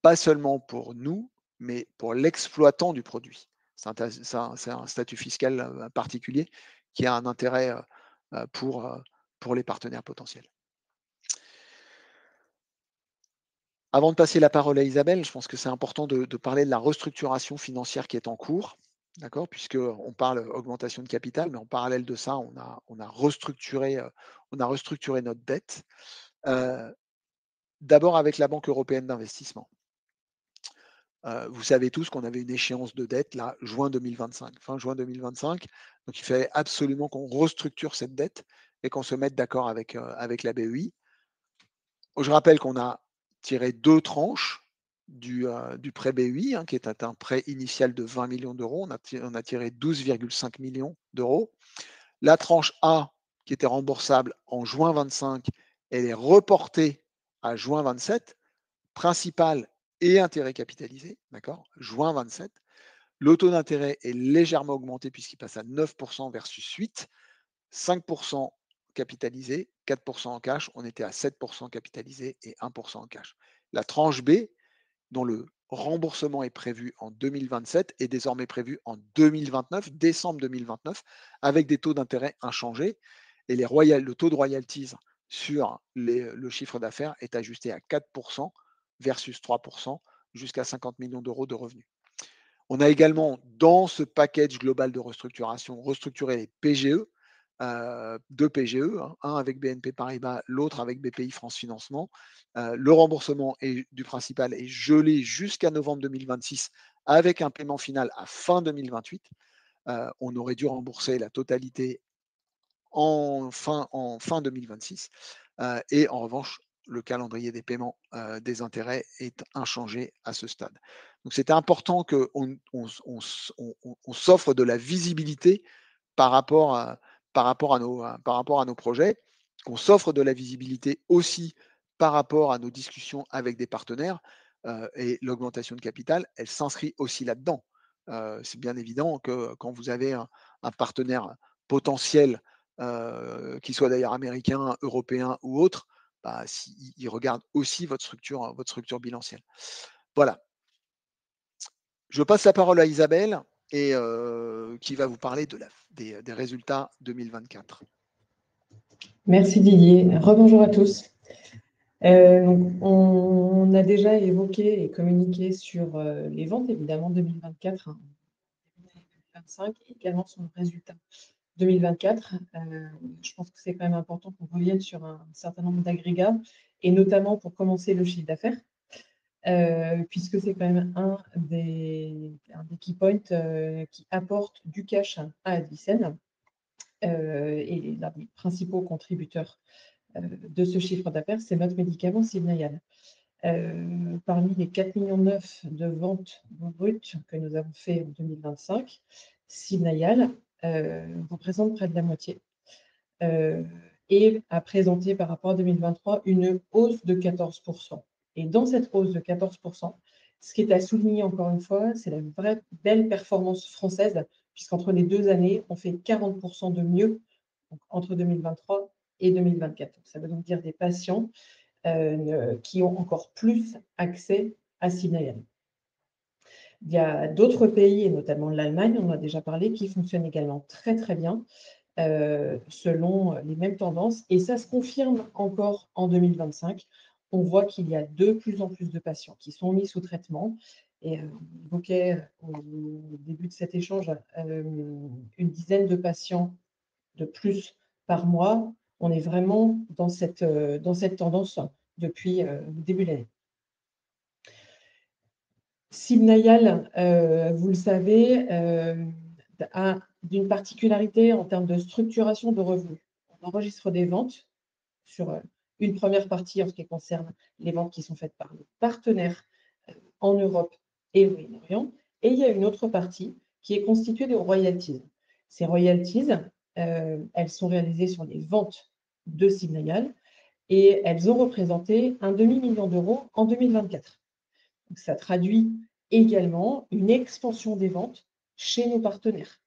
Pas seulement pour nous, mais pour l'exploitant du produit. C'est un statut fiscal particulier qui a un intérêt pour les partenaires potentiels. Avant de passer la parole à Isabelle, je pense que c'est important de parler de la restructuration financière qui est en cours, d'accord? Puisqu'on parle augmentation de capital, mais en parallèle de ça, on a restructuré notre dette. D'abord avec la Banque européenne d'investissement. Vous savez tous qu'on avait une échéance de dette là, juin 2025, fin juin 2025. Donc il fallait absolument qu'on restructure cette dette et qu'on se mette d'accord avec la BEI. Je rappelle qu'on a tiré 2 tranches du prêt BEI, qui est un prêt initial de 20 millions d'euros. On a tiré 12,5 millions d'euros. La tranche A, qui était remboursable en juin 25, elle est reportée à juin 27, principal et intérêt capitalisé, d'accord, juin 27. Le taux d'intérêt est légèrement augmenté puisqu'il passe à 9% versus 8, 5% capitalisé, 4% en cash, on était à 7% capitalisé et 1% en cash. La tranche B, dont le remboursement est prévu en 2027, est désormais prévu en 2029, décembre 2029, avec des taux d'intérêt inchangés. Et le taux de royalties sur le chiffre d'affaires est ajusté à 4% versus 3% jusqu'à 50 millions d'euros de revenus. On a également, dans ce package global de restructuration, restructuré les PGE, 2 PGE, un avec BNP Paribas, l'autre avec BPI France Financement. Le remboursement du principal est gelé jusqu'à novembre 2026 avec un paiement final à fin 2028. On aurait dû rembourser la totalité en fin 2026. Et en revanche, le calendrier des paiements des intérêts est inchangé à ce stade. Donc c'était important qu'on s'offre de la visibilité par rapport à nos projets, qu'on s'offre de la visibilité aussi par rapport à nos discussions avec des partenaires. Et l'augmentation de capital, elle s'inscrit aussi là-dedans. C'est bien évident que quand vous avez un partenaire potentiel, qui soit d'ailleurs américain, européen ou autre, il regarde aussi votre structure bilancielle. Voilà. Je passe la parole à Isabelle et qui va vous parler des résultats 2024. Merci Didier. Rebonjour à tous. On a déjà évoqué et communiqué sur les ventes, évidemment, 2024, 2025, et également sur le résultat 2024. Je pense que c'est quand même important qu'on revienne sur un certain nombre d'agrégats, et notamment pour commencer le chiffre d'affaires, puisque c'est quand même un des key points qui apporte du cash à Advicen, et l'un des principaux contributeurs de ce chiffre d'affaires, c'est notre médicament Sibnayal. Parmi les 4,9 millions de ventes brutes que nous avons fait en 2025, Sibnayal représente près de la moitié et a présenté par rapport à 2023 une hausse de 14%. Et dans cette hausse de 14%, ce qui est à souligner encore une fois, c'est la vraie belle performance française, puisqu'entre les 2 années, on fait 40% de mieux, donc entre 2023 et 2024. Ça veut donc dire des patients qui ont encore plus accès à Sibnayal. Il y a d'autres pays, et notamment l'Allemagne, on en a déjà parlé, qui fonctionnent également très très bien, selon les mêmes tendances. Et ça se confirme encore en 2025. On voit qu'il y a de plus en plus de patients qui sont mis sous traitement. Et on évoquait au début de cet échange une dizaine de patients de plus par mois. On est vraiment dans cette tendance depuis le début de l'année. Sibnayal, vous le savez, a d'une particularité en termes de structuration de revenus. On enregistre des ventes sur une première partie en ce qui concerne les ventes qui sont faites par nos partenaires en Europe et au Moyen-Orient. Et il y a une autre partie qui est constituée de royalties. Ces royalties, elles sont réalisées sur les ventes de Sibnayal et elles ont représenté un demi-million d'euros en 2024. Donc, ça traduit également une expansion des ventes chez nos partenaires,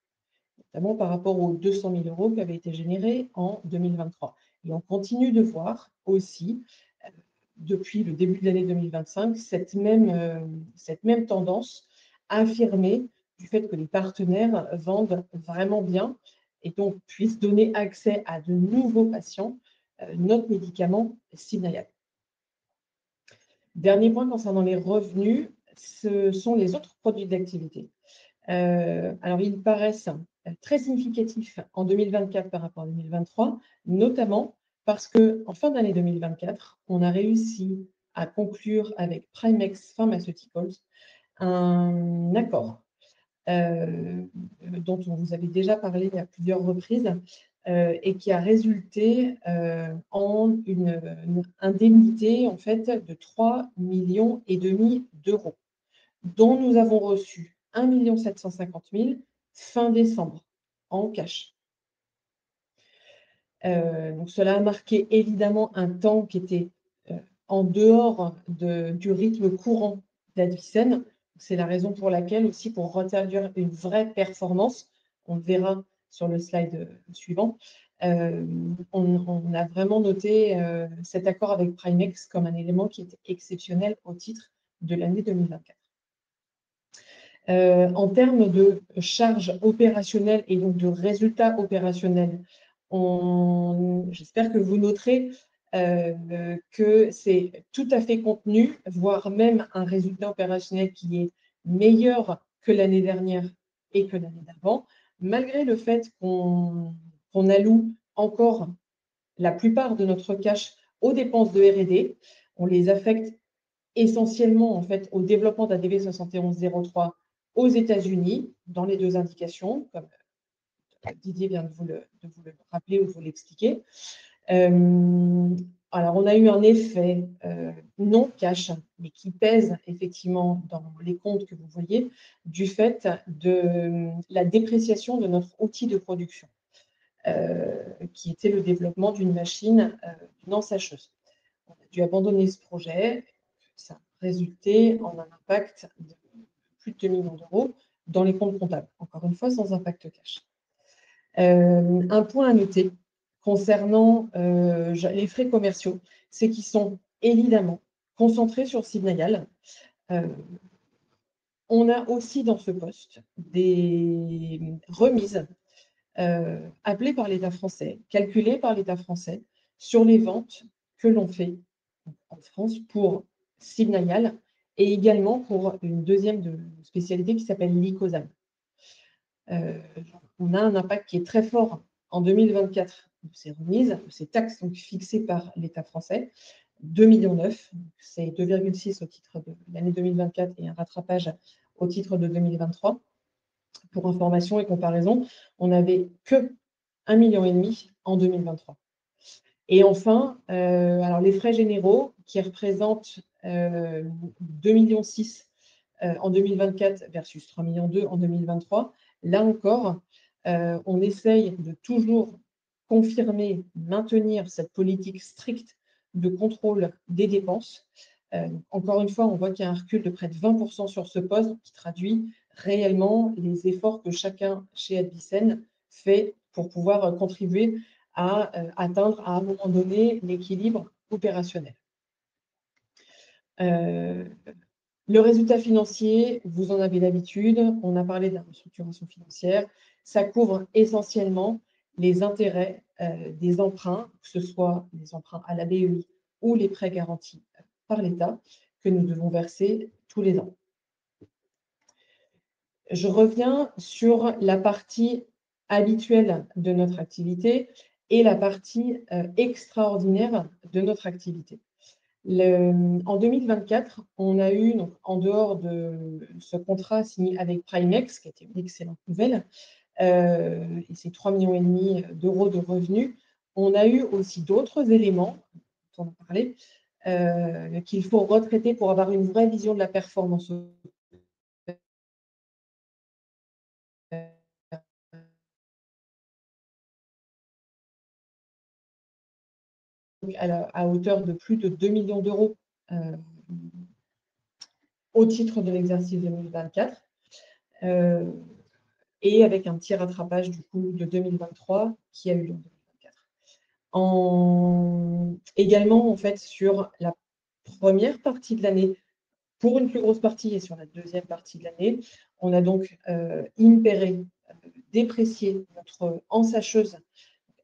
notamment par rapport aux 200 000 euros qui avaient été générés en 2023. Et on continue de voir aussi depuis le début de l'année 2025, cette même tendance affirmée du fait que les partenaires vendent vraiment bien et donc puissent donner accès à de nouveaux patients notre médicament Sibnayal. Dernier point concernant les revenus, ce sont les autres produits d'activité. Alors, ils paraissent très significatifs en 2024 par rapport à 2023, notamment parce qu'en fin d'année 2024, on a réussi à conclure avec Primex Pharmaceuticals un accord dont on vous avait déjà parlé à plusieurs reprises et qui a résulté en une indemnité en fait, de 3,5 millions d'euros, dont nous avons reçu 1 750 000 fin décembre en cash. Donc cela a marqué évidemment un temps qui était en dehors du rythme courant d'Advicen. C'est la raison pour laquelle aussi, pour rétablir une vraie performance, on le verra sur le slide suivant, on a vraiment noté cet accord avec Primex comme un élément qui était exceptionnel au titre de l'année 2024. En termes de charges opérationnelles et donc de résultats opérationnels, j'espère que vous noterez que c'est tout à fait contenu, voire même un résultat opérationnel qui est meilleur que l'année dernière et que l'année d'avant, malgré le fait qu'on alloue encore la plupart de notre cash aux dépenses de R&D. On les affecte essentiellement en fait, au développement d'ADV 7103 aux États-Unis, dans les deux indications, comme Didier vient de vous le rappeler ou de vous l'expliquer. Alors, on a eu un effet non cash, mais qui pèse effectivement dans les comptes que vous voyez, du fait de la dépréciation de notre outil de production, qui était le développement d'une machine, d'une ensacheuse. On a dû abandonner ce projet. Ça a résulté en un impact de plus de 2 millions d'euros dans les comptes comptables, encore une fois sans impact cash. Un point à noter concernant les frais commerciaux, c'est qu'ils sont évidemment concentrés sur Sibnayal. On a aussi dans ce poste des remises appelées par l'État français, calculées par l'État français sur les ventes que l'on fait en France pour Sibnayal et également pour une deuxième spécialité qui s'appelle l'Icosam. On a un impact qui est très fort en 2024 de ces remises, de ces taxes donc fixées par l'État français, 2,9 millions, c'est 2,6 au titre de l'année 2024 et un rattrapage au titre de 2023. Pour information et comparaison, on n'avait que 1,5 million en 2023. Et enfin, alors les frais généraux qui représentent 2,6 millions en 2024 versus 3,2 millions en 2023, là encore, on essaye de toujours confirmer, maintenir cette politique stricte de contrôle des dépenses. Encore une fois, on voit qu'il y a un recul de près de 20% sur ce poste qui traduit réellement les efforts que chacun chez Advicen fait pour pouvoir contribuer à atteindre à un moment donné l'équilibre opérationnel. Le résultat financier, vous en avez l'habitude, on a parlé de la restructuration financière, ça couvre essentiellement les intérêts des emprunts, que ce soit les emprunts à la BEI ou les prêts garantis par l'État que nous devons verser tous les ans. Je reviens sur la partie habituelle de notre activité et la partie extraordinaire de notre activité. En 2024, on a eu, donc, en dehors de ce contrat signé avec Primex, qui était une excellente nouvelle, et ces 3,5 millions d'euros de revenus, on a eu aussi d'autres éléments, dont on a parlé, qu'il faut retraiter pour avoir une vraie vision de la performance. À hauteur de plus de 2 millions d'euros au titre de l'exercice 2024 et avec un petit rattrapage du coup de 2023 qui a eu lieu en 2024. Également en fait sur la première partie de l'année pour une plus grosse partie et sur la deuxième partie de l'année. On a donc impéré, déprécié notre ensacheuse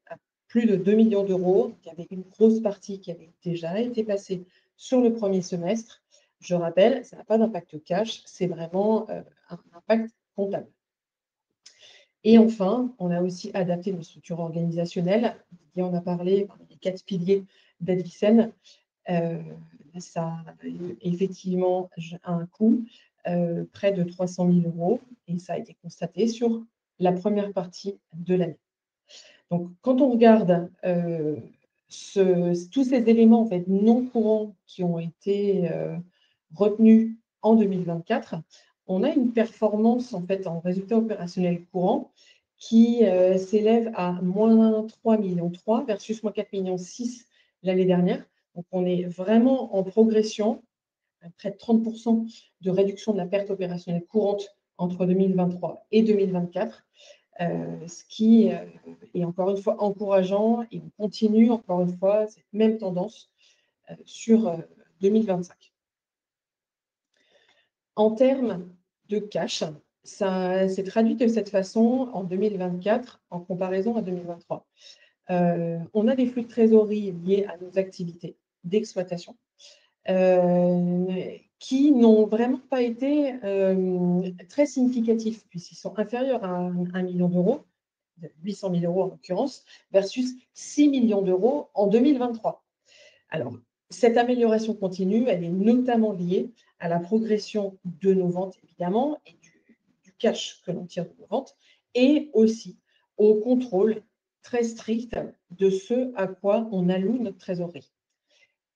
à plus de 2 millions d'euros. Il y avait une grosse partie qui avait déjà été passée sur le premier semestre. Je rappelle, ça n'a pas d'impact cash, c'est vraiment un impact comptable. Et enfin, on a aussi adapté nos structures organisationnelles. Didier en a parlé, les 4 piliers d'Advicen. Ça a effectivement un coût, près de 300 000 €, et ça a été constaté sur la première partie de l'année. Donc, quand on regarde tous ces éléments en fait, non courants qui ont été retenus en 2024, on a une performance en fait en résultat opérationnel courant qui s'élève à moins 3,3 millions versus moins 4,6 millions l'année dernière. Donc, on est vraiment en progression, près de 30% de réduction de la perte opérationnelle courante entre 2023 et 2024. Ce qui est encore une fois encourageant, et on continue encore une fois cette même tendance sur 2025. En termes de cash, ça s'est traduit de cette façon en 2024 en comparaison à 2023. On a des flux de trésorerie liés à nos activités d'exploitation qui n'ont vraiment pas été très significatifs, puisqu'ils sont inférieurs à 1 million d'euros, 800 000 € en l'occurrence, versus 6 millions d'euros en 2023. Alors, cette amélioration continue, elle est notamment liée à la progression de nos ventes, évidemment, et du cash que l'on tire de nos ventes, et aussi au contrôle très strict de ce à quoi on alloue notre trésorerie.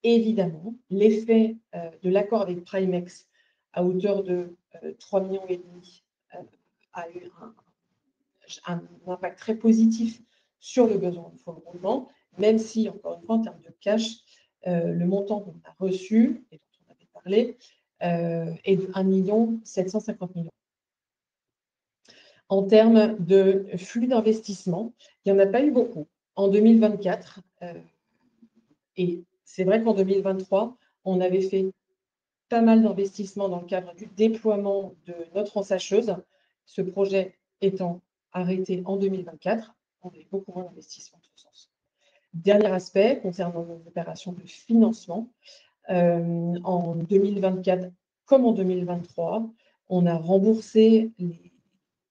Évidemment, l'effet de l'accord avec Primex à hauteur de 3,5 millions a eu un impact très positif sur le besoin de fonds de roulement, même si, encore une fois, en termes de cash, le montant qu'on a reçu et dont on avait parlé est de 1 750 000 €. En termes de flux d'investissement, il n'y en a pas eu beaucoup en 2024. Et c'est vrai qu'en 2023, on avait fait pas mal d'investissements dans le cadre du déploiement de notre ensacheuse. Ce projet étant arrêté en 2024, on avait beaucoup moins d'investissements en ce sens. Dernier aspect concernant nos opérations de financement, en 2024 comme en 2023, on a remboursé les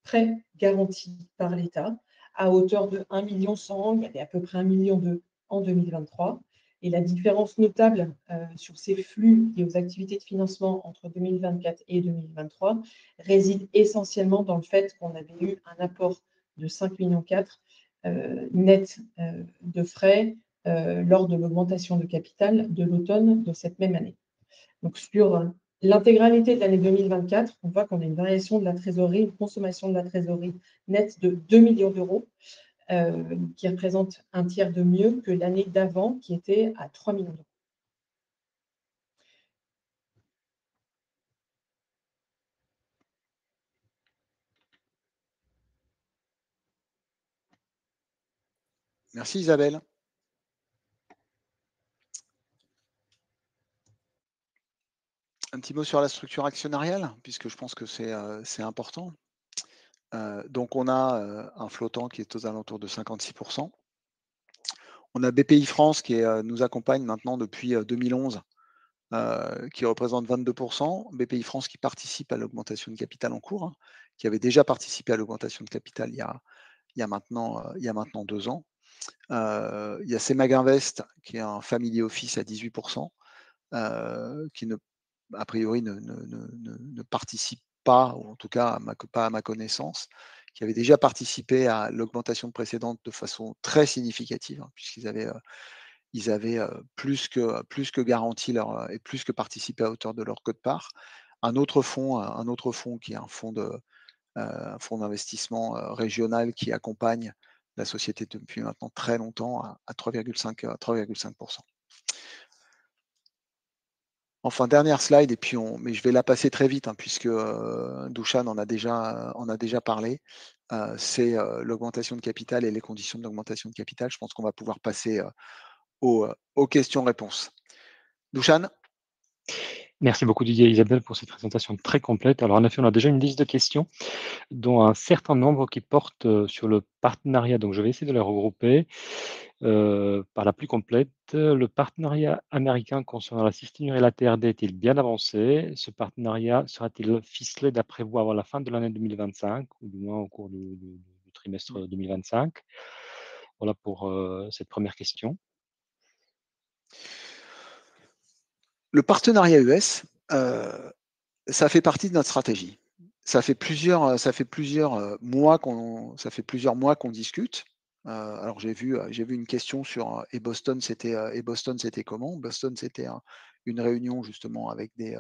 prêts garantis par l'État à hauteur de 1 million 100 000, il y avait à peu près 1,2 million en 2023. Et la différence notable sur ces flux et aux activités de financement entre 2024 et 2023 réside essentiellement dans le fait qu'on avait eu un apport de 5,4 millions net de frais lors de l'augmentation de capital de l'automne de cette même année. Donc, sur l'intégralité de l'année 2024, on voit qu'on a une variation de la trésorerie, une consommation de la trésorerie nette de 2 millions d'euros, qui représente un tiers de mieux que l'année d'avant, qui était à 3 millions d'euros. Merci Isabelle. Un petit mot sur la structure actionnariale, puisque je pense que c'est important. Donc on a un flottant qui est aux alentours de 56%. On a BPI France qui nous accompagne maintenant depuis 2011, qui représente 22%. BPI France qui participe à l'augmentation de capital en cours, qui avait déjà participé à l'augmentation de capital il y a maintenant 2 ans. Il y a CEMAG Invest qui est un family office à 18%, qui a priori ne participe pas, ou en tout cas pas à ma connaissance, qui avait déjà participé à l'augmentation précédente de façon très significative, puisqu'ils avaient plus que garanti et plus que participé à hauteur de leur quote-part. Un autre fonds qui est un fonds d'investissement régional qui accompagne la société depuis maintenant très longtemps à 3,5%. Enfin, dernière slide, et puis mais je vais la passer très vite, puisque Dušan en a déjà parlé. C'est l'augmentation de capital et les conditions de l'augmentation de capital. Je pense qu'on va pouvoir passer aux questions-réponses. Dušan ? Merci beaucoup Didier et Isabelle pour cette présentation très complète. Alors en effet, on a déjà une liste de questions, dont un certain nombre qui portent sur le partenariat. Donc je vais essayer de les regrouper par la plus complète. Le partenariat américain concernant la cystinurie et la TRD est-il bien avancé? Ce partenariat sera-t-il ficelé d'après vous avant la fin de l'année 2025 ou du moins au cours du trimestre 2025? Voilà pour cette première question. Le partenariat US, ça fait partie de notre stratégie. Ça fait plusieurs mois qu'on discute. Alors j'ai vu une question sur et Boston, c'était comment? Boston, c'était une réunion justement avec des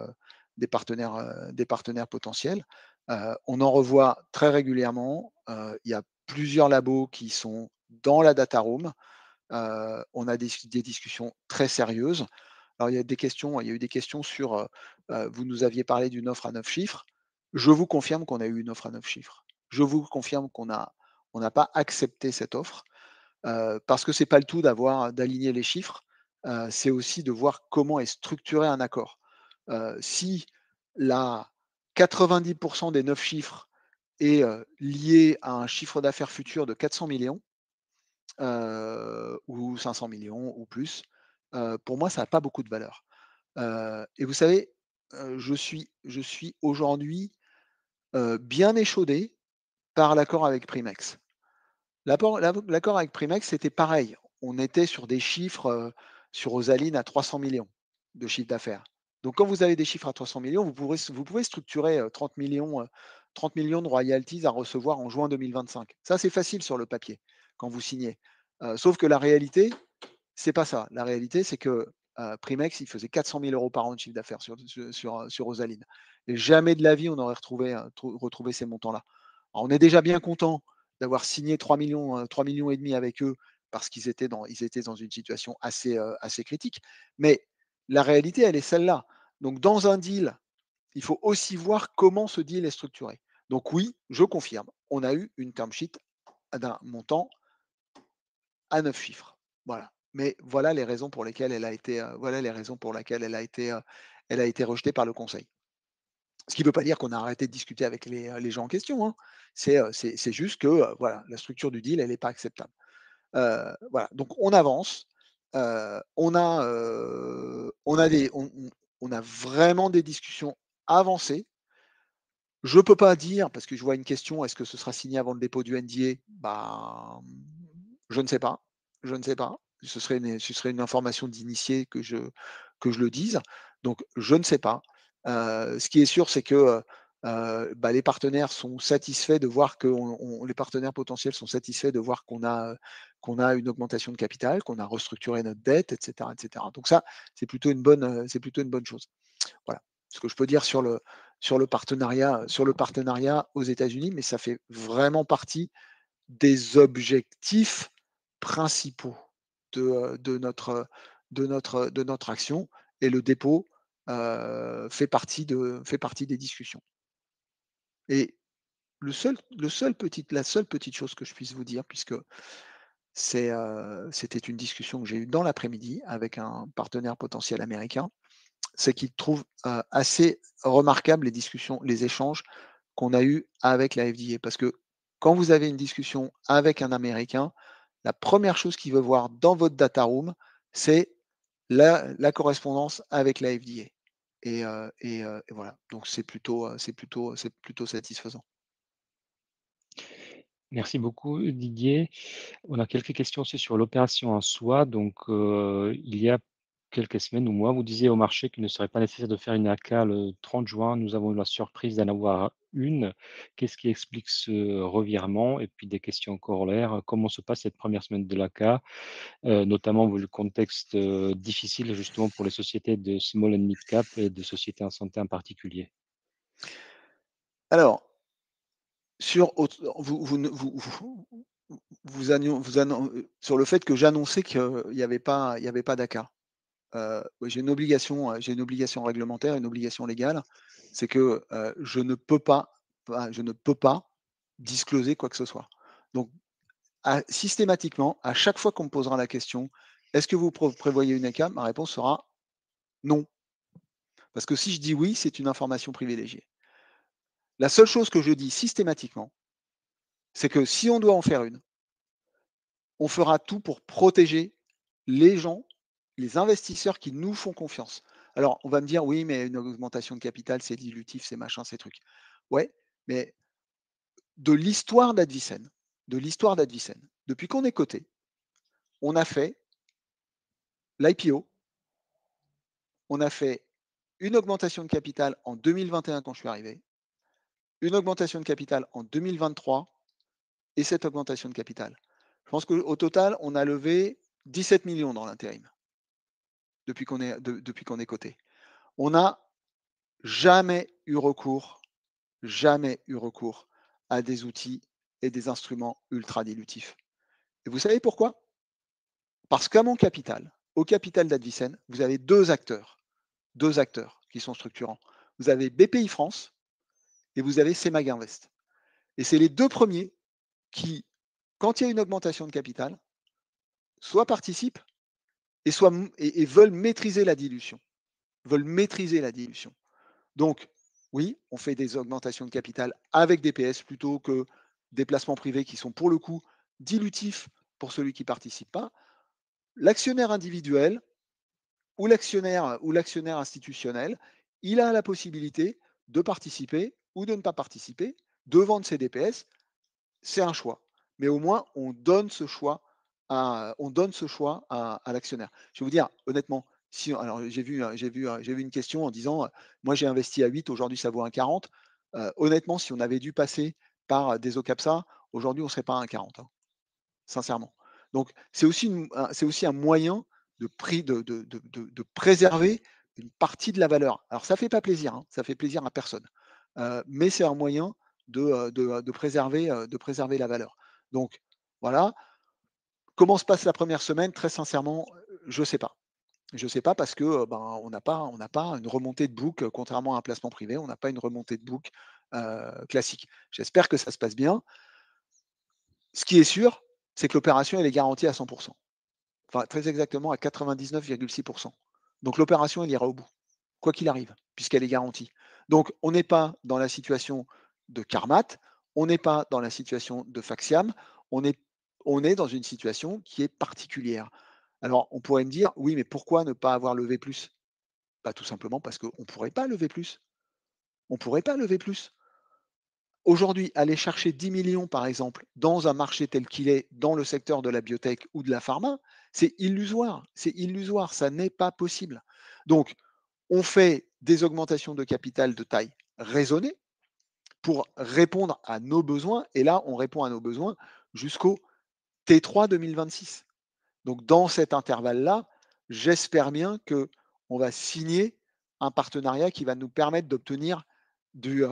partenaires potentiels. On en revoit très régulièrement. Il y a plusieurs labos qui sont dans la data room. On a des discussions très sérieuses. Alors, il y a eu des questions sur, vous nous aviez parlé d'une offre à 9 chiffres. Je vous confirme qu'on a eu une offre à 9 chiffres. Je vous confirme on n'a pas accepté cette offre, parce que c'est pas le tout d'aligner les chiffres, c'est aussi de voir comment est structuré un accord. Si la 90 des 9 chiffres est, lié à un chiffre d'affaires futur de 400 millions ou 500 millions ou plus, pour moi, ça n'a pas beaucoup de valeur. Et vous savez, je suis aujourd'hui, bien échaudé par l'accord avec Primex. L'accord avec Primex, c'était pareil. On était sur des chiffres, sur Rosaline à 300 millions de chiffre d'affaires. Donc quand vous avez des chiffres à 300 millions, vous pouvez structurer, 30 millions, de royalties à recevoir en juin 2025. Ça, c'est facile sur le papier quand vous signez. Sauf que la réalité, c'est pas ça. La réalité, c'est que Primex, il faisait 400 000 € par an de chiffre d'affaires sur Rosaline. Et jamais de la vie, on aurait retrouvé ces montants-là. Alors, on est déjà bien content d'avoir signé 3 millions et demi avec eux parce qu'ils étaient dans une situation assez critique. Mais la réalité, elle est celle-là. Donc, dans un deal, il faut aussi voir comment ce deal est structuré. Donc oui, je confirme, on a eu une term sheet d'un montant à 9 chiffres. Voilà. Mais voilà les raisons pour lesquelles elle a été, elle a été rejetée par le conseil. Ce qui ne veut pas dire qu'on a arrêté de discuter avec les gens en question, hein. C'est juste que, voilà, la structure du deal, elle n'est pas acceptable. Voilà, donc on avance. On a vraiment des discussions avancées. Je ne peux pas dire, parce que je vois une question, est-ce que ce sera signé avant le dépôt du NDA? Bah, je ne sais pas. Je ne sais pas. Ce serait une information d'initié que je le dise. Donc, je ne sais pas. Ce qui est sûr, c'est que bah, les partenaires sont satisfaits de voir que les partenaires potentiels sont satisfaits de voir qu'on a une augmentation de capital, qu'on a restructuré notre dette, etc., etc. Donc ça, c'est plutôt une bonne chose. Voilà ce que je peux dire sur le partenariat aux États-Unis, mais ça fait vraiment partie des objectifs principaux de notre action, et le dépôt fait partie des discussions. Et la seule petite chose que je puisse vous dire, puisque c'était une discussion que j'ai eue dans l'après-midi avec un partenaire potentiel américain, c'est qu'il trouve assez remarquable les échanges qu'on a eus avec la FDA. Parce que quand vous avez une discussion avec un Américain, la première chose qu'il veut voir dans votre data room, c'est la correspondance avec la FDA. Et voilà. Donc c'est plutôt satisfaisant. Merci beaucoup Didier. On a quelques questions aussi sur l'opération en soi. Donc, il y a quelques semaines ou mois, vous disiez au marché qu'il ne serait pas nécessaire de faire une AK le 30 juin. Nous avons eu la surprise d'en avoir une. Qu'est-ce qui explique ce revirement? Et puis des questions corollaires. Comment se passe cette première semaine de l'AK, notamment vu le contexte difficile justement pour les sociétés de small and mid cap et de sociétés en santé en particulier? Alors, sur sur le fait que j'annonçais qu'il n'y avait pas d'AK. Oui, j'ai une obligation réglementaire, une obligation légale, c'est que je ne peux pas discloser quoi que ce soit. Donc, systématiquement, à chaque fois qu'on me posera la question, est-ce que vous prévoyez une AK? Ma réponse sera non. Parce que si je dis oui, c'est une information privilégiée. La seule chose que je dis systématiquement, c'est que si on doit en faire une, on fera tout pour protéger les gens, les investisseurs qui nous font confiance. Alors, on va me dire, oui, mais une augmentation de capital, c'est dilutif, c'est machin, ces trucs. Ouais, mais de l'histoire d'Advicen, depuis qu'on est coté, on a fait l'IPO, on a fait une augmentation de capital en 2021 quand je suis arrivé, une augmentation de capital en 2023 et cette augmentation de capital. Je pense qu'au total, on a levé 17 millions dans l'intérim depuis qu'on est coté. On n'a jamais eu recours à des outils et des instruments ultra dilutifs. Et vous savez pourquoi? Parce qu'à mon capital, au capital d'Advicen, vous avez deux acteurs qui sont structurants. Vous avez BPI France et vous avez CEMAG Invest. Et c'est les deux premiers qui, quand il y a une augmentation de capital, soit participent et veulent maîtriser la dilution. Donc, oui, on fait des augmentations de capital avec des PS plutôt que des placements privés qui sont pour le coup dilutifs pour celui qui ne participe pas. L'actionnaire individuel ou l'actionnaire institutionnel, il a la possibilité de participer ou de ne pas participer, de vendre ses DPS. C'est un choix. Mais au moins, on donne ce choix à l'actionnaire. Je vais vous dire, honnêtement, alors j'ai vu une question en disant, moi j'ai investi à 8, aujourd'hui ça vaut 1,40. Honnêtement, si on avait dû passer par des OCAPSA, aujourd'hui on ne serait pas à 1,40, hein, sincèrement. Donc c'est aussi un moyen de préserver une partie de la valeur. Alors ça ne fait pas plaisir, hein, ça fait plaisir à personne. Mais c'est un moyen de préserver la valeur. Donc voilà. Comment se passe la première semaine? Très sincèrement, je ne sais pas. Je ne sais pas parce que on n'a pas une remontée de book, contrairement à un placement privé, on n'a pas une remontée de book classique. J'espère que ça se passe bien. Ce qui est sûr, c'est que l'opération elle est garantie à 100%. Enfin, très exactement à 99,6%. Donc l'opération, elle ira au bout, quoi qu'il arrive, puisqu'elle est garantie. Donc on n'est pas dans la situation de Carmat, on n'est pas dans la situation de Faxiam, on est dans une situation qui est particulière. Alors on pourrait me dire, oui, mais pourquoi ne pas avoir levé plus? Bah, tout simplement parce qu'on ne pourrait pas lever plus. On ne pourrait pas lever plus. Aujourd'hui, aller chercher 10 millions, par exemple, dans un marché tel qu'il est, dans le secteur de la biotech ou de la pharma, c'est illusoire. C'est illusoire. Ça n'est pas possible. Donc, on fait des augmentations de capital de taille raisonnée pour répondre à nos besoins. Et là, on répond à nos besoins jusqu'au T3 2026. Donc, dans cet intervalle-là, j'espère bien qu'on va signer un partenariat qui va nous permettre d'obtenir du,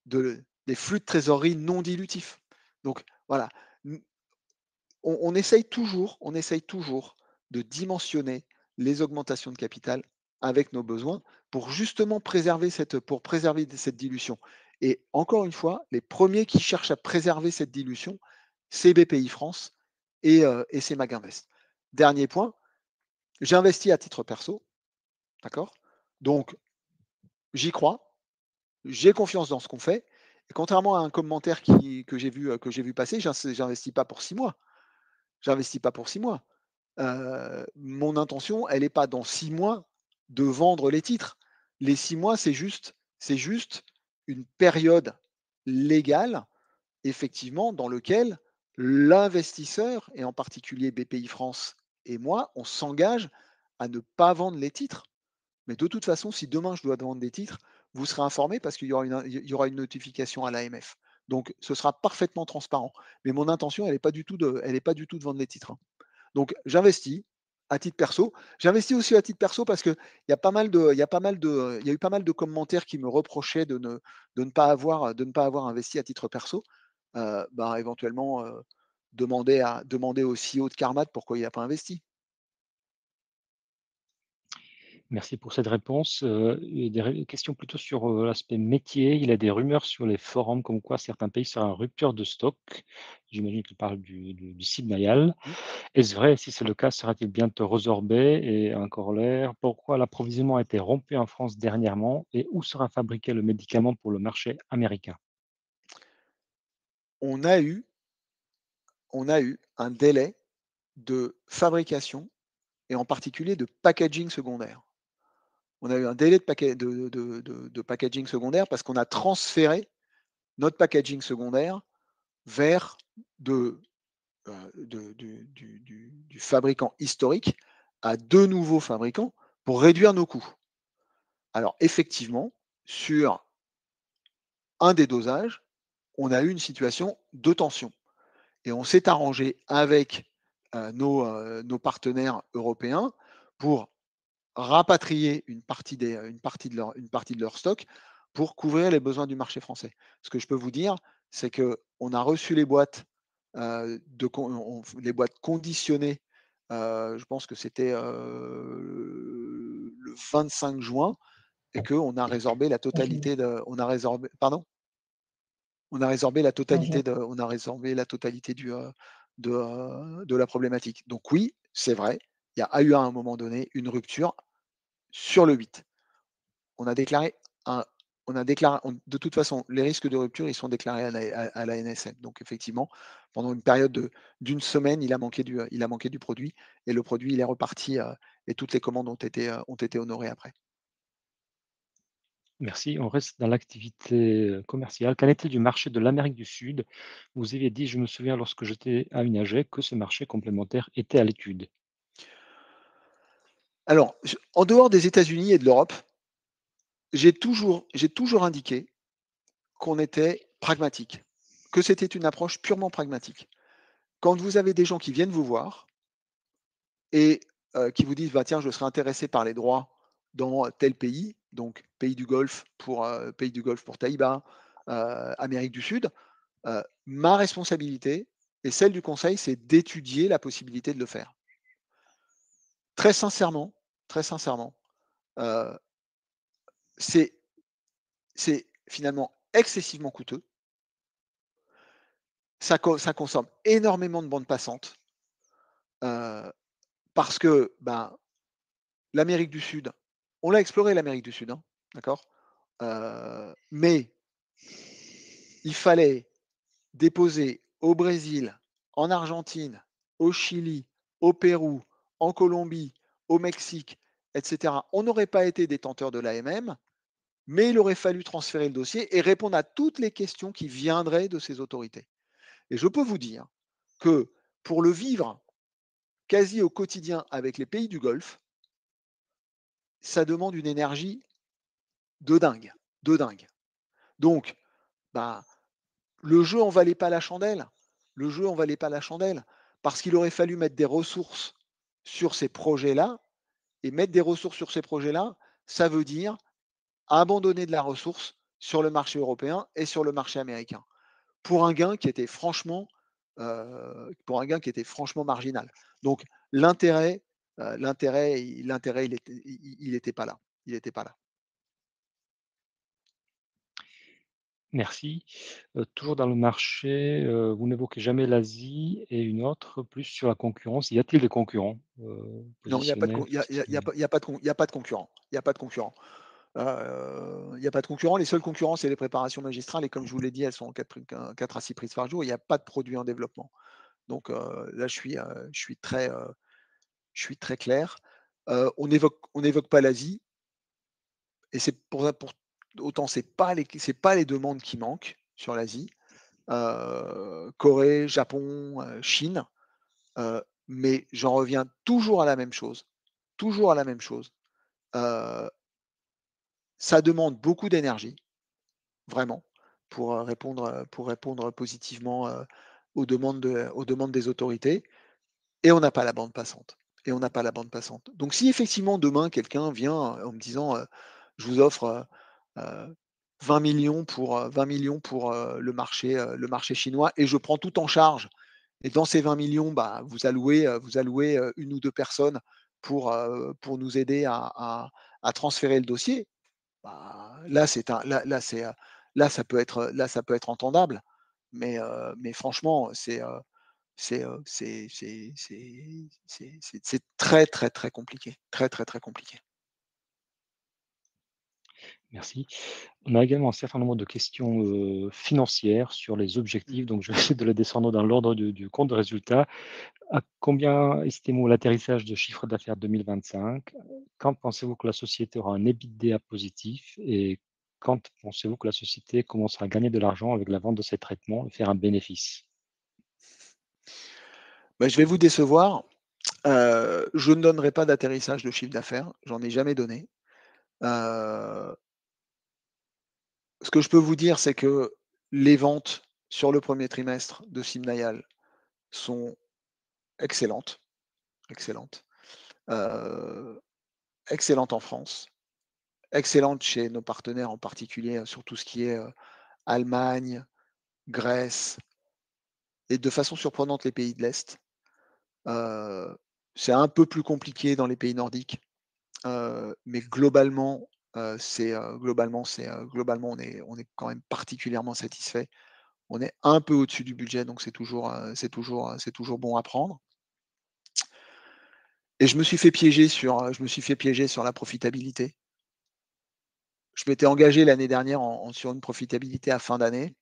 des flux de trésorerie non dilutifs. Donc, voilà. On essaye toujours de dimensionner les augmentations de capital avec nos besoins pour justement préserver cette dilution. Et encore une fois, les premiers qui cherchent à préserver cette dilution, c'est BPI France et c'est CEMAG Invest. Dernier point, j'ai investi à titre perso, d'accord? Donc, j'y crois, j'ai confiance dans ce qu'on fait. Et contrairement à un commentaire que j'ai vu passer, j'investis pas pour 6 mois. J'investis pas pour 6 mois. Mon intention, elle n'est pas dans 6 mois de vendre les titres. Les 6 mois, c'est juste une période légale, effectivement, dans lequel l'investisseur, et en particulier BPI France et moi, on s'engage à ne pas vendre les titres. Mais de toute façon, si demain je dois vendre des titres, vous serez informé parce qu'il y aura une notification à l'AMF. Donc, ce sera parfaitement transparent. Mais mon intention, elle n'est pas du tout de vendre les titres, hein. Donc, j'investis à titre perso. J'investis aussi à titre perso parce qu'il y a il y a eu pas mal de commentaires qui me reprochaient de ne pas avoir investi à titre perso. Éventuellement, demander au CEO de Carmat pourquoi il n'a pas investi. Merci pour cette réponse. Questions plutôt sur l'aspect métier. Il y a des rumeurs sur les forums comme quoi certains pays seraient en rupture de stock. J'imagine que tu parles du site Mayal. Mmh. Est-ce vrai? Si c'est le cas, sera-t-il bientôt résorbé? Et un corollaire, pourquoi l'approvisionnement a été rompu en France dernièrement et où sera fabriqué le médicament pour le marché américain? On a eu on a eu un délai de fabrication et en particulier de packaging secondaire. On a eu un délai de packaging secondaire parce qu'on a transféré notre packaging secondaire vers de, du fabricant historique à 2 nouveaux fabricants pour réduire nos coûts. Alors effectivement, sur un des dosages, on a eu une situation de tension et on s'est arrangé avec, nos partenaires européens pour rapatrier une partie de leur stock pour couvrir les besoins du marché français. Ce que je peux vous dire, c'est qu'on a reçu les boîtes, les boîtes conditionnées, je pense que c'était, le 25 juin et qu'on a résorbé la En juin. totalité de on a résorbé pardon? On a résorbé la En totalité juin. de on a résorbé la totalité de la problématique. Donc oui, c'est vrai, il y a eu à un moment donné une rupture sur le 8. On a déclaré un de toute façon, les risques de rupture, ils sont déclarés à la NSM. Donc effectivement, pendant une période d'une semaine, il a manqué du produit et le produit, il est reparti, et toutes les commandes ont été honorées après. Merci. On reste dans l'activité commerciale. Qu'en est-il du marché de l'Amérique du Sud? Vous avez dit, je me souviens lorsque j'étais à UNAGE, que ce marché complémentaire était à l'étude. Alors, en dehors des États-Unis et de l'Europe, j'ai toujours indiqué qu'on était pragmatique, que c'était une approche purement pragmatique. Quand vous avez des gens qui viennent vous voir et qui vous disent: «Bah, tiens, je serais intéressé par les droits dans tel pays», donc pays du Golfe pour Taïba, Amérique du Sud, ma responsabilité et celle du conseil, c'est d'étudier la possibilité de le faire. Très sincèrement, très sincèrement, heu, c'est c'est finalement excessivement coûteux. Ça consomme énormément de bandes passantes, heu, parce que, ben, l'Amérique du Sud, on l'a exploré l'Amérique du Sud, hein, d'accord? Mais il fallait déposer au Brésil, en Argentine, au Chili, au Pérou, en Colombie, au Mexique, et cetera. On n'aurait pas été détenteur de l'AMM, mais il aurait fallu transférer le dossier et répondre à toutes les questions qui viendraient de ces autorités. Et je peux vous dire que pour le vivre quasi au quotidien avec les pays du Golfe, ça demande une énergie de dingue, de dingue. Donc, bah, le jeu en valait pas la chandelle. Le jeu en valait pas la chandelle parce qu'il aurait fallu mettre des ressources sur ces projets-là et mettre des ressources sur ces projets-là, ça veut dire abandonner de la ressource sur le marché européen et sur le marché américain pour un gain qui était franchement, marginal. Donc l'intérêt, il était pas là. Il était pas là. Merci. Toujours dans le marché, vous n'évoquez jamais l'Asie et une autre plus sur la concurrence. Y a-t-il des concurrents, Non, il y a pas de con positionnés? il y a il y a il y a pas il y a pas de con il y a pas de concurrent. Il y a pas de concurrent. Il y a pas de concurrent. Les seuls concurrents, c'est les préparations magistrales et comme je vous l'ai dit, elles sont en 4 à 6 prises par jour. Il y a pas de produits en développement. Donc là, je suis très clair. On n'évoque pas l'Asie et c'est pour ça pour autant c'est pas les demandes qui manquent sur l'Asie. Corée, Japon, Chine, mais j'en reviens toujours à la même chose, toujours à la même chose. Heu, Ça demande beaucoup d'énergie, vraiment, pour répondre positivement, aux demandes des autorités et on n'a pas la bande passante et on n'a pas la bande passante. Donc si effectivement demain quelqu'un vient, en me disant, «Je vous offre, heu, 20 000 000 pour, le marché chinois et je prends tout en charge» et dans ces 20 000 000, bah, vous allouez, 1 ou 2 personnes pour nous aider à transférer le dossier. Bah, là, c'est un là là, c'est, là, ça peut être entendable. Mais franchement, c'est très, très, très compliqué. Très, très, très compliqué. Merci. On a également un certain nombre de questions, financières sur les Mmh. objectifs, donc je vais essayer de les descendre dans l'ordre du compte de résultat. À combien estimez-vous l'atterrissage de chiffre d'affaires 2025? Quand pensez-vous que la société aura un EBITDA positif? Et quand pensez-vous que la société commencera à gagner de l'argent avec la vente de ses traitements et faire un bénéfice? Bah, je vais vous décevoir, je ne donnerai pas d'atterrissage de chiffre d'affaires, j'en ai jamais donné. Heu, Ce que je peux vous dire, c'est que les ventes sur le premier trimestre de Simnayal sont excellentes, excellentes. Heu, Excellentes en France, excellentes chez nos partenaires, en particulier, sur tout ce qui est, Allemagne, Grèce et de façon surprenante les pays de l'Est. Heu, c'est un peu plus compliqué dans les pays nordiques, mais globalement, on est quand même particulièrement satisfait. On est un peu au-dessus du budget, donc c'est toujours bon à prendre et je me suis fait piéger sur la profitabilité. Je m'étais engagé l'année dernière sur une profitabilité à fin d'année.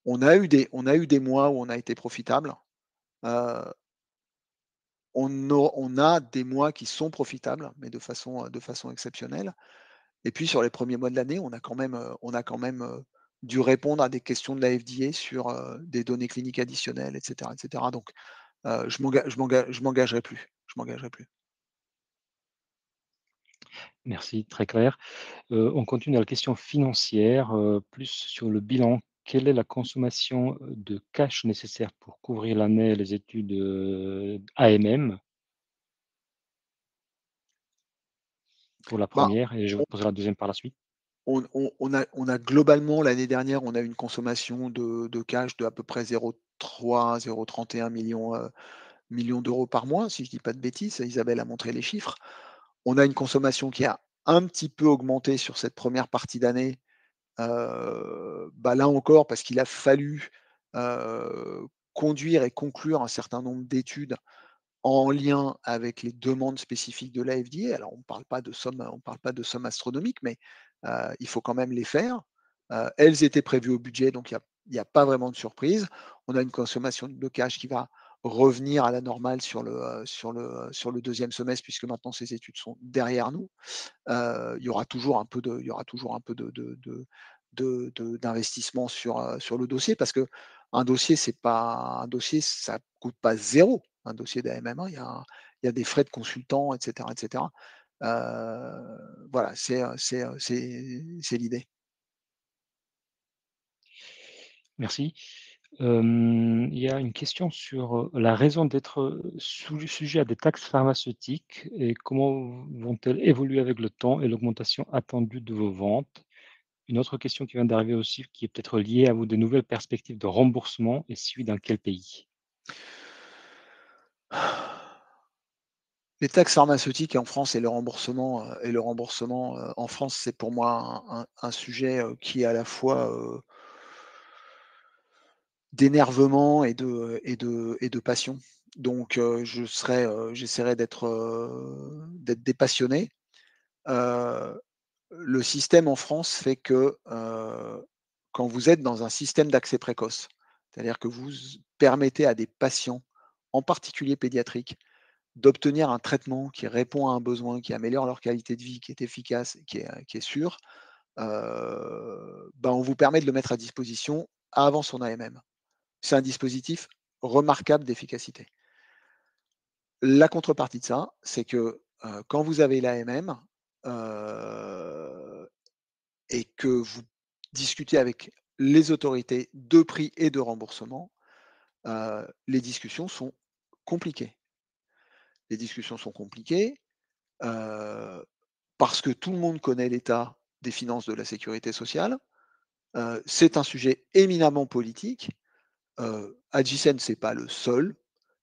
On a eu des mois où on a été profitable. Heu, on a des mois qui sont profitables, mais de façon exceptionnelle. Et puis sur les premiers mois de l'année, on a quand même dû répondre à des questions de la FDA sur, des données cliniques additionnelles et cetera. Donc, je m'engagerai plus, je m'engagerai plus. Merci, très clair. On continue à la question financière, plus sur le bilan. Quelle est la consommation, de cash nécessaire pour couvrir l'année et les études, AMM? Pour la Bah, première et je vous poserai la deuxième par la suite. on a globalement l'année dernière, on a une consommation de cash de à peu près 0,3-0,31 millions d'euros par mois, si je dis pas de bêtises. Isabelle a montré les chiffres. On a une consommation qui a un petit peu augmenté sur cette première partie d'année. Bah, là encore, parce qu'il a fallu, conduire et conclure un certain nombre d'études en lien avec les demandes spécifiques de la FDA. Alors on parle pas de sommes astronomiques, mais, il faut quand même les faire. Elles étaient prévues au budget, donc il y a pas vraiment de surprise. On a une consommation de cash qui va revenir à la normale sur le 2e semestre puisque maintenant ces études sont derrière nous. Il y aura toujours un peu d'investissement sur le dossier parce que un dossier, ça coûte pas zéro. Un dossier d'AMM1, il y a des frais de consultant et cetera et cetera. Voilà, c'est l'idée. Merci. Il y a une question sur, la raison d'être, sujet à des taxes pharmaceutiques et comment vont-elles évoluer avec le temps et l'augmentation attendue de vos ventes? Une autre question qui vient d'arriver aussi, qui est peut-être liée à vous, des nouvelles perspectives de remboursement et celui dans quel pays? Les taxes pharmaceutiques en France et le remboursement, en France, c'est pour moi un sujet, qui est à la fois, d'énervement et de passion. Donc j'essaierai d'être dépassionné. Heu, le système en France fait que, quand vous êtes dans un système d'accès précoce, c'est-à-dire que vous permettez à des patients, en particulier pédiatriques, d'obtenir un traitement qui répond à un besoin, qui améliore leur qualité de vie, qui est efficace, qui est sûr, ben, on vous permet de le mettre à disposition avant son AMM. C'est un dispositif remarquable d'efficacité. La contrepartie de ça, c'est que, quand vous avez l'AMM, heu et que vous discutez avec les autorités de prix et de remboursement, les discussions sont compliquées. Les discussions sont compliquées, heu, parce que tout le monde connaît l'état des finances de la sécurité sociale. C'est un sujet éminemment politique. Adjicen, c'est pas le seul,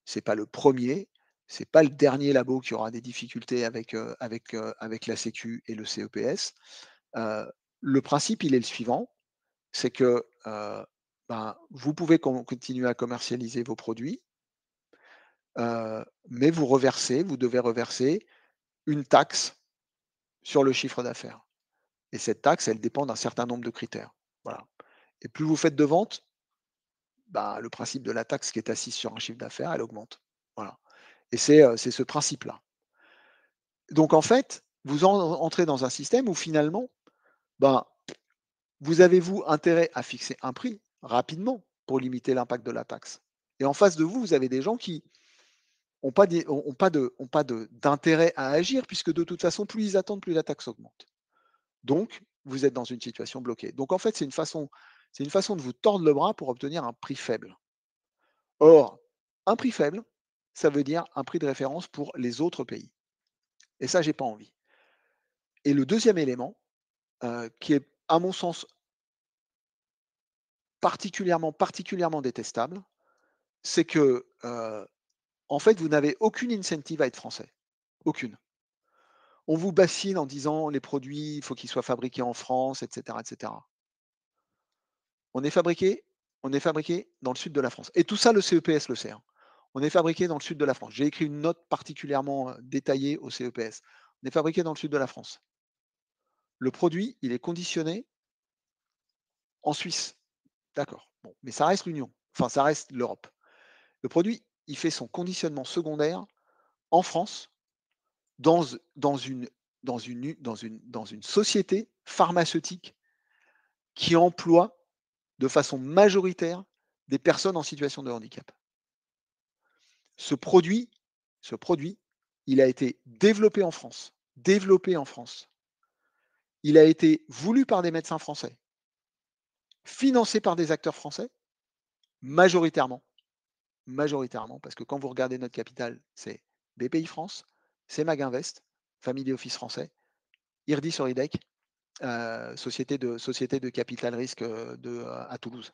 c'est pas le premier, c'est pas le dernier labo qui aura des difficultés avec la sécu et le CEPS. Heu, le principe, il est le suivant, c'est que, vous pouvez continuer à commercialiser vos produits, mais vous devez reverser une taxe sur le chiffre d'affaires. Et cette taxe, elle dépend d'un certain nombre de critères. Voilà. Et plus vous faites de ventes, le principe de la taxe qui est assise sur un chiffre d'affaires, elle augmente. Voilà. Et c'est ce principe-là. Donc en fait, vous entrez dans un système où finalement, vous avez intérêt à fixer un prix rapidement pour limiter l'impact de la taxe. Et en face de vous, vous avez des gens qui n'ont pas d'intérêt à agir, puisque de toute façon, plus ils attendent, plus la taxe augmente. Donc, vous êtes dans une situation bloquée. Donc en fait, c'est une façon de vous tordre le bras pour obtenir un prix faible. Or, un prix faible, ça veut dire un prix de référence pour les autres pays. Et ça, j'ai pas envie. Et le deuxième élément, qui est, à mon sens, particulièrement détestable, c'est que, en fait, vous n'avez aucune incentive à être français. Aucune. On vous bassine en disant les produits, il faut qu'ils soient fabriqués en France, etc., etc. On est fabriqué dans le sud de la France. Et tout ça, le CEPS le sait, hein. On est fabriqué dans le sud de la France. J'ai écrit une note particulièrement détaillée au CEPS. On est fabriqué dans le sud de la France. Le produit, il est conditionné en Suisse. D'accord. Bon, mais ça reste l'Union. Enfin, ça reste l'Europe. Le produit, il fait son conditionnement secondaire en France, dans une société pharmaceutique qui emploie de façon majoritaire des personnes en situation de handicap. Ce produit, il a été développé en France. Il a été voulu par des médecins français, financé par des acteurs français, majoritairement, parce que quand vous regardez notre capital, c'est BPI France, c'est Maginvest, Family Office français, IRDI sur IDEC, société de capital risque à Toulouse.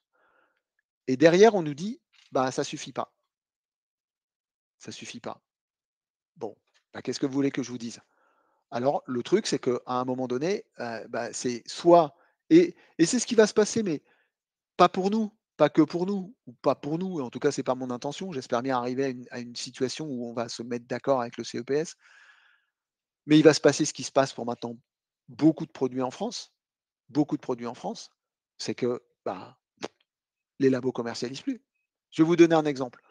Et derrière, on nous dit, ça suffit pas. Ça suffit pas. Bon, qu'est-ce que vous voulez que je vous dise? Alors, le truc, c'est qu'à un moment donné, c'est soit, et c'est ce qui va se passer, mais pas pour nous, pas que pour nous, ou pas pour nous, en tout cas, c'est pas mon intention. J'espère bien arriver à une situation où on va se mettre d'accord avec le CEPS. Mais il va se passer ce qui se passe pour maintenant beaucoup de produits en France, c'est que les labos commercialisent plus. Je vais vous donner un exemple.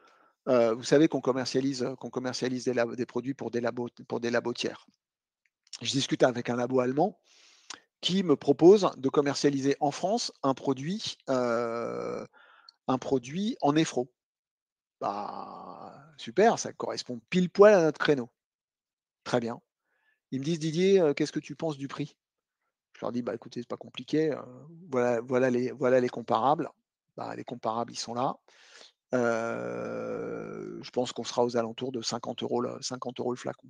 Vous savez qu'on commercialise des produits pour des labos tiers. Je discute avec un labo allemand qui me propose de commercialiser en France un produit en néphro. Super, ça correspond pile poil à notre créneau. Très bien. Ils me disent, Didier, qu'est-ce que tu penses du prix? Je leur dis, écoutez, c'est pas compliqué. Voilà les comparables. Les comparables, ils sont là. Je pense qu'on sera aux alentours de 50 € le flacon.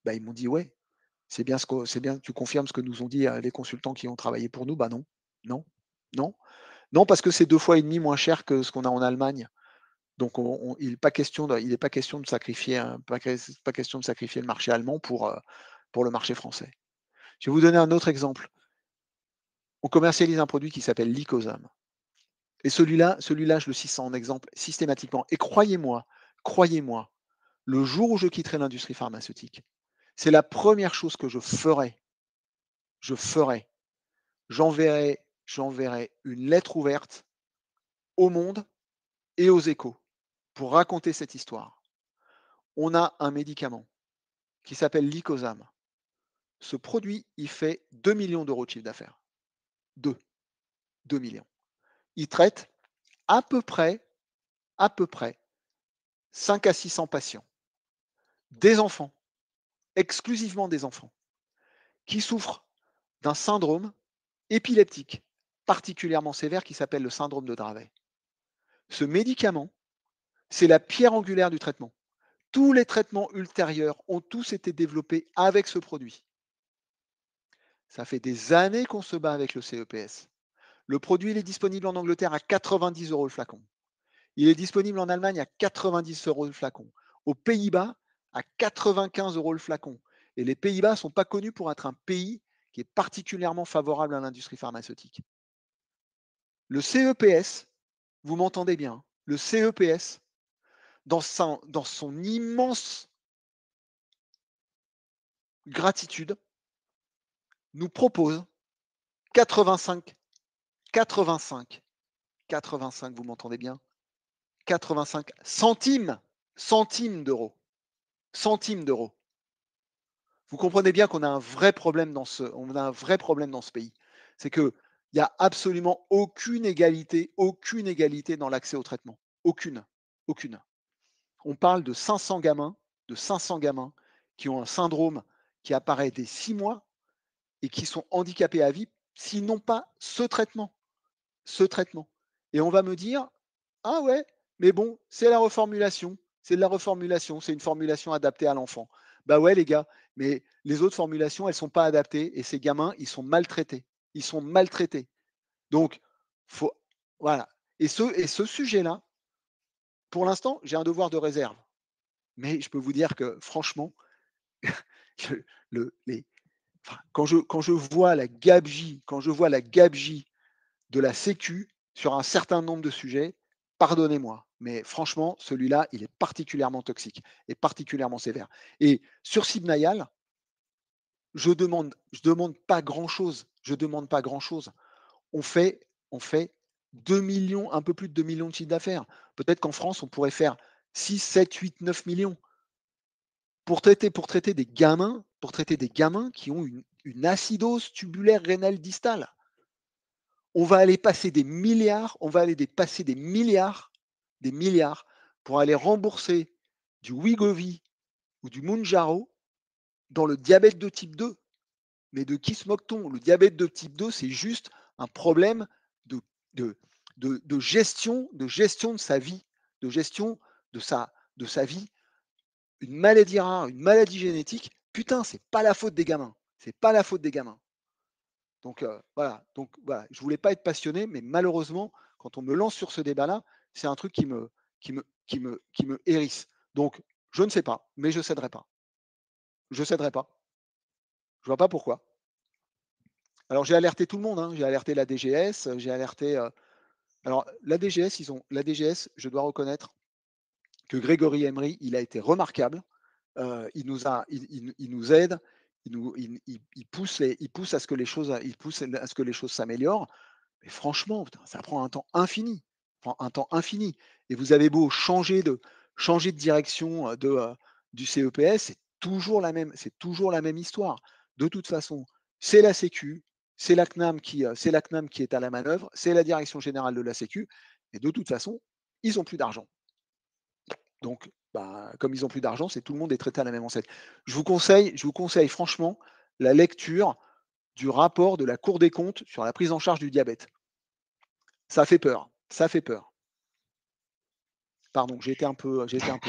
Ils m'ont dit, ouais, c'est bien, tu confirmes ce que nous ont dit les consultants qui ont travaillé pour nous. Non, parce que c'est 2,5 fois moins cher que ce qu'on a en Allemagne. Donc, il n'est pas question de sacrifier le marché allemand pour le marché français. Je vais vous donner un autre exemple. On commercialise un produit qui s'appelle l'Icosam. Et celui-là, je le cite en exemple systématiquement. Et croyez-moi, le jour où je quitterai l'industrie pharmaceutique, c'est la première chose que je ferai. J'enverrai une lettre ouverte au Monde et aux Échos pour raconter cette histoire. On a un médicament qui s'appelle l'Icosam. Ce produit, il fait 2 millions d'euros de chiffre d'affaires. 2 millions. Il traite à peu près 5 à 600 patients. Des enfants, exclusivement des enfants, qui souffrent d'un syndrome épileptique particulièrement sévère qui s'appelle le syndrome de Dravet. Ce médicament, c'est la pierre angulaire du traitement. Tous les traitements ultérieurs ont tous été développés avec ce produit. Ça fait des années qu'on se bat avec le CEPS. Le produit, il est disponible en Angleterre à 90 € le flacon. Il est disponible en Allemagne à 90 € le flacon. Aux Pays-Bas, à 95 € le flacon. Et les Pays-Bas ne sont pas connus pour être un pays qui est particulièrement favorable à l'industrie pharmaceutique. Le CEPS, vous m'entendez bien, le CEPS, dans son immense gratitude, nous propose 85, vous m'entendez bien, 85 centimes d'euros. Centimes d'euros. Vous comprenez bien qu'on a un vrai problème dans ce pays. C'est qu'il n'y a absolument aucune égalité dans l'accès au traitement. Aucune. On parle de 500 gamins qui ont un syndrome qui apparaît dès 6 mois et qui sont handicapés à vie s'ils n'ont pas ce traitement. Et on va me dire, ah ouais, mais bon, c'est la reformulation. C'est de la reformulation. C'est une formulation adaptée à l'enfant. Bah ouais, les gars, mais les autres formulations, elles ne sont pas adaptées et ces gamins, ils sont maltraités. Donc, voilà. Et ce sujet-là, pour l'instant, j'ai un devoir de réserve. Mais je peux vous dire que franchement, quand je vois la gabegie de la Sécu sur un certain nombre de sujets, pardonnez-moi, mais franchement, celui-là, il est particulièrement toxique et particulièrement sévère. Et sur Sibnayal, je demande pas grand-chose. On fait 2 millions, un peu plus de 2 millions de chiffre d'affaires. Peut-être qu'en France, on pourrait faire 6, 7, 8, 9 millions. Pour traiter des gamins qui ont une acidose tubulaire rénale distale. On va aller passer des milliards pour aller rembourser du Wegovy ou du Mounjaro dans le diabète de type 2. Mais de qui se moque-t-on? Le diabète de type 2, c'est juste un problème de gestion de sa vie, de gestion de sa vie. Une maladie rare, une maladie génétique, putain, c'est pas la faute des gamins. Donc voilà, je voulais pas être passionné, mais malheureusement, quand on me lance sur ce débat-là, c'est un truc qui me hérisse. Donc je ne sais pas, mais je céderai pas. Je vois pas pourquoi. Alors j'ai alerté tout le monde, hein. J'ai alerté la DGS, j'ai alerté. Alors la DGS, je dois reconnaître que Grégory Emery, il a été remarquable. Il nous aide, il pousse à ce que les choses s'améliorent. Mais franchement, putain, ça prend un temps infini. Et vous avez beau changer de direction du CEPS, c'est toujours la même histoire. De toute façon, c'est la Sécu, c'est la CNAM qui est à la manœuvre, c'est la direction générale de la Sécu, et de toute façon, ils n'ont plus d'argent. Donc, comme ils n'ont plus d'argent, tout le monde est traité à la même enseigne. Je vous conseille franchement la lecture du rapport de la Cour des comptes sur la prise en charge du diabète. Ça fait peur. Pardon, j'ai été un peu long.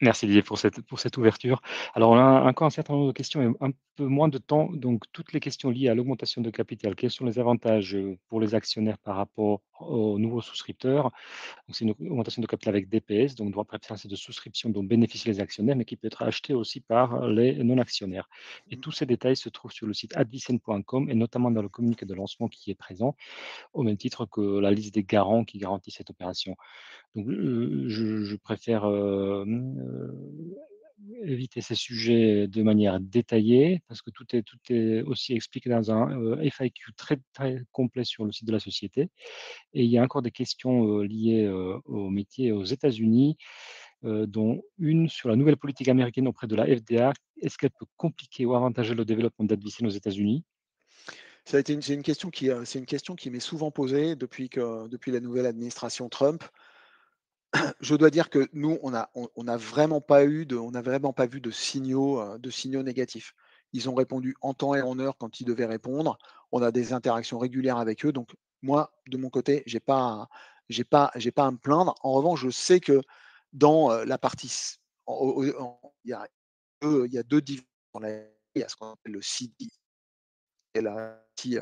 Merci Didier pour cette ouverture. Alors, on a encore un certain nombre de questions et un peu moins de temps. Donc, toutes les questions liées à l'augmentation de capital, quels sont les avantages pour les actionnaires par rapport aux nouveaux souscripteurs? Donc, c'est une augmentation de capital avec DPS, donc droit préférentiel de souscription dont bénéficient les actionnaires, mais qui peut être acheté aussi par les non-actionnaires. Et tous ces détails se trouvent sur le site advicen.com et notamment dans le communiqué de lancement qui est présent, au même titre que la liste des garants qui garantissent cette opération. Donc, je préfère éviter ces sujets de manière détaillée parce que tout est aussi expliqué dans un FAQ très, très complet sur le site de la société. Et il y a encore des questions liées au métier aux États-Unis, dont une sur la nouvelle politique américaine auprès de la FDA. Est-ce qu'elle peut compliquer ou avantager le développement d'Advicen aux États-Unis? C'est une question qui m'est souvent posée depuis la nouvelle administration Trump. Je dois dire que nous, on n'a vraiment pas vu de signaux négatifs. Ils ont répondu en temps et en heure quand ils devaient répondre. On a des interactions régulières avec eux. Donc moi, de mon côté, j'ai pas à me plaindre. En revanche, je sais que dans la partie, il y a deux divisions. Il y a ce qu'on appelle le CD et la partie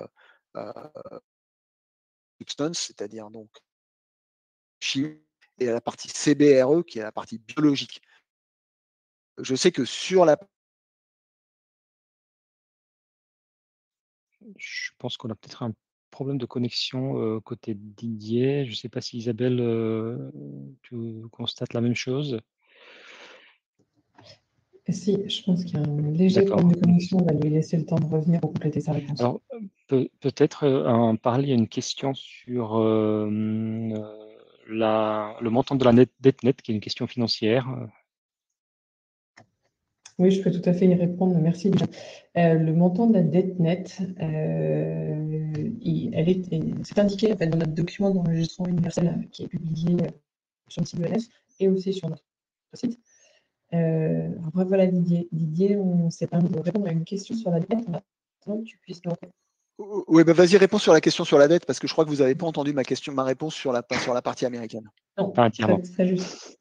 substance, c'est-à-dire donc chimie, et la partie CBRE qui est la partie biologique. Je sais que sur la... Je pense qu'on a peut-être un problème de connexion côté Didier. Je ne sais pas si Isabelle, tu constates la même chose. Si, je pense qu'il y a un léger D'accord. problème de connexion. On va lui laisser le temps de revenir pour compléter sa réponse. Alors, peut-être en parler, il y a une question sur le montant de la dette nette, qui est une question financière. Oui, je peux tout à fait y répondre. Merci. Le montant de la dette nette, c'est indiqué en fait, dans notre document d'enregistrement universel qui est publié sur le site de l'ENF et aussi sur notre site. Après, voilà, Didier, on s'est permis de répondre à une question sur la dette. Maintenant que tu puisses nous répondre. Oui, bah vas-y, réponds sur la question sur la dette, parce que je crois que vous n'avez pas entendu ma réponse sur la partie américaine. Non, Pas entièrement. très juste.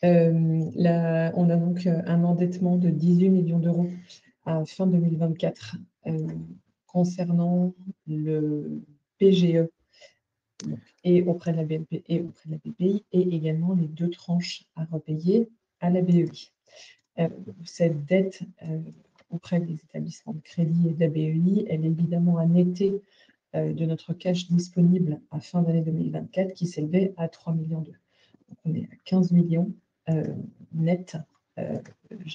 On a donc un endettement de 18 millions d'euros à fin 2024 concernant le PGE et auprès de la BNP et auprès de la BPI, et également les 2 tranches à repayer à la BEI. Cette dette auprès des établissements de crédit et de la BEI, elle est évidemment à netter de notre cash disponible à fin d'année 2024 qui s'élevait à 3 millions d'euros. Donc on est à 15 millions net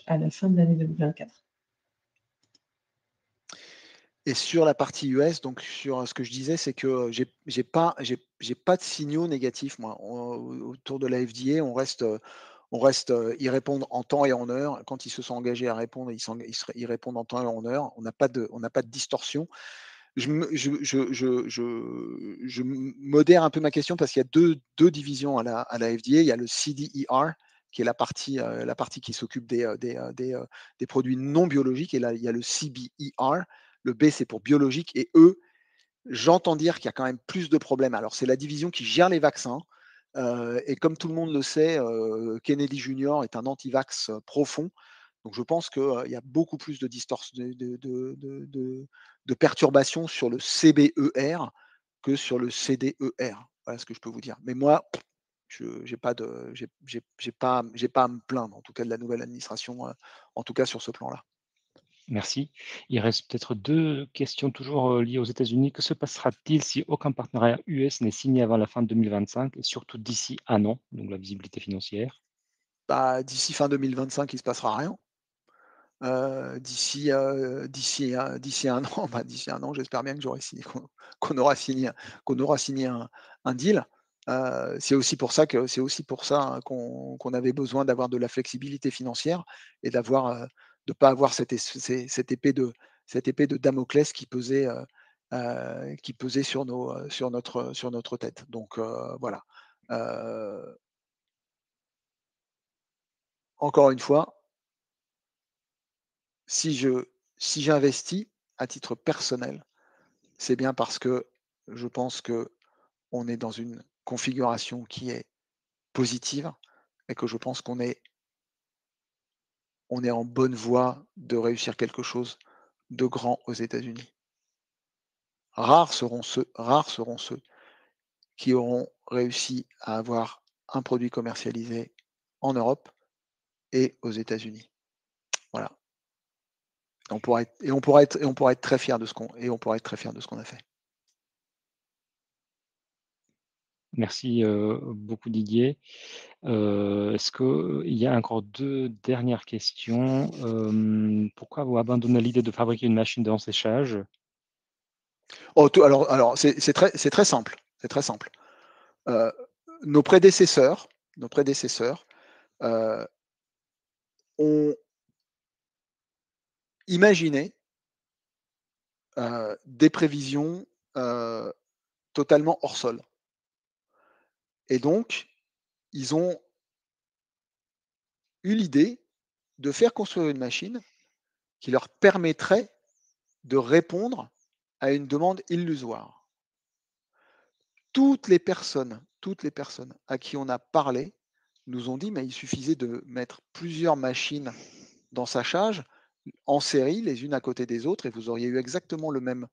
à la fin de l'année 2024. Et sur la partie US, donc sur ce que je disais, c'est que j'ai pas de signaux négatifs, moi. Autour de la FDA, on reste, ils répondent en temps et en heure. Quand ils se sont engagés à répondre, ils répondent en temps et en heure. On n'a pas de distorsion. Je modère un peu ma question parce qu'il y a deux divisions à la FDA. Il y a le CDER, qui est la partie qui s'occupe des produits non biologiques. Et là, il y a le CBER. Le B, c'est pour biologique. Et E, j'entends dire qu'il y a quand même plus de problèmes. Alors, c'est la division qui gère les vaccins. Et comme tout le monde le sait, Kennedy Jr. est un anti-vax profond. Donc, je pense qu'il y a beaucoup plus de perturbations sur le CBER que sur le CDER. Voilà ce que je peux vous dire. Mais moi, je n'ai pas à me plaindre, en tout cas de la nouvelle administration, en tout cas sur ce plan-là. Merci. Il reste peut-être 2 questions toujours liées aux États-Unis. Que se passera-t-il si aucun partenariat US n'est signé avant la fin de 2025 et surtout d'ici un an, donc la visibilité financière? Bah, d'ici fin 2025, il ne se passera rien. D'ici un an, d'ici un an, j'espère bien que qu'on aura signé un deal. C'est aussi pour ça hein, qu'on avait besoin d'avoir de la flexibilité financière et de pas avoir cette épée de Damoclès qui pesait sur notre tête. Donc voilà. Encore une fois, si j'investis à titre personnel, c'est bien parce que je pense qu'on est dans une configuration qui est positive et que je pense qu'on est en bonne voie de réussir quelque chose de grand aux États-Unis. Rares seront ceux qui auront réussi à avoir un produit commercialisé en Europe et aux États-Unis. Voilà. On pourra être très fier de ce qu'on a fait. Merci beaucoup Didier. Est-ce qu'il y a encore 2 dernières questions? Pourquoi vous abandonnez l'idée de fabriquer une machine de séchage? Alors c'est très simple. C'est très simple. Nos prédécesseurs ont imaginé des prévisions totalement hors sol. Et donc, ils ont eu l'idée de faire construire une machine qui leur permettrait de répondre à une demande illusoire. Toutes les personnes à qui on a parlé nous ont dit, mais il suffisait de mettre plusieurs machines dans sa charge, en série, les unes à côté des autres, et vous auriez eu exactement le même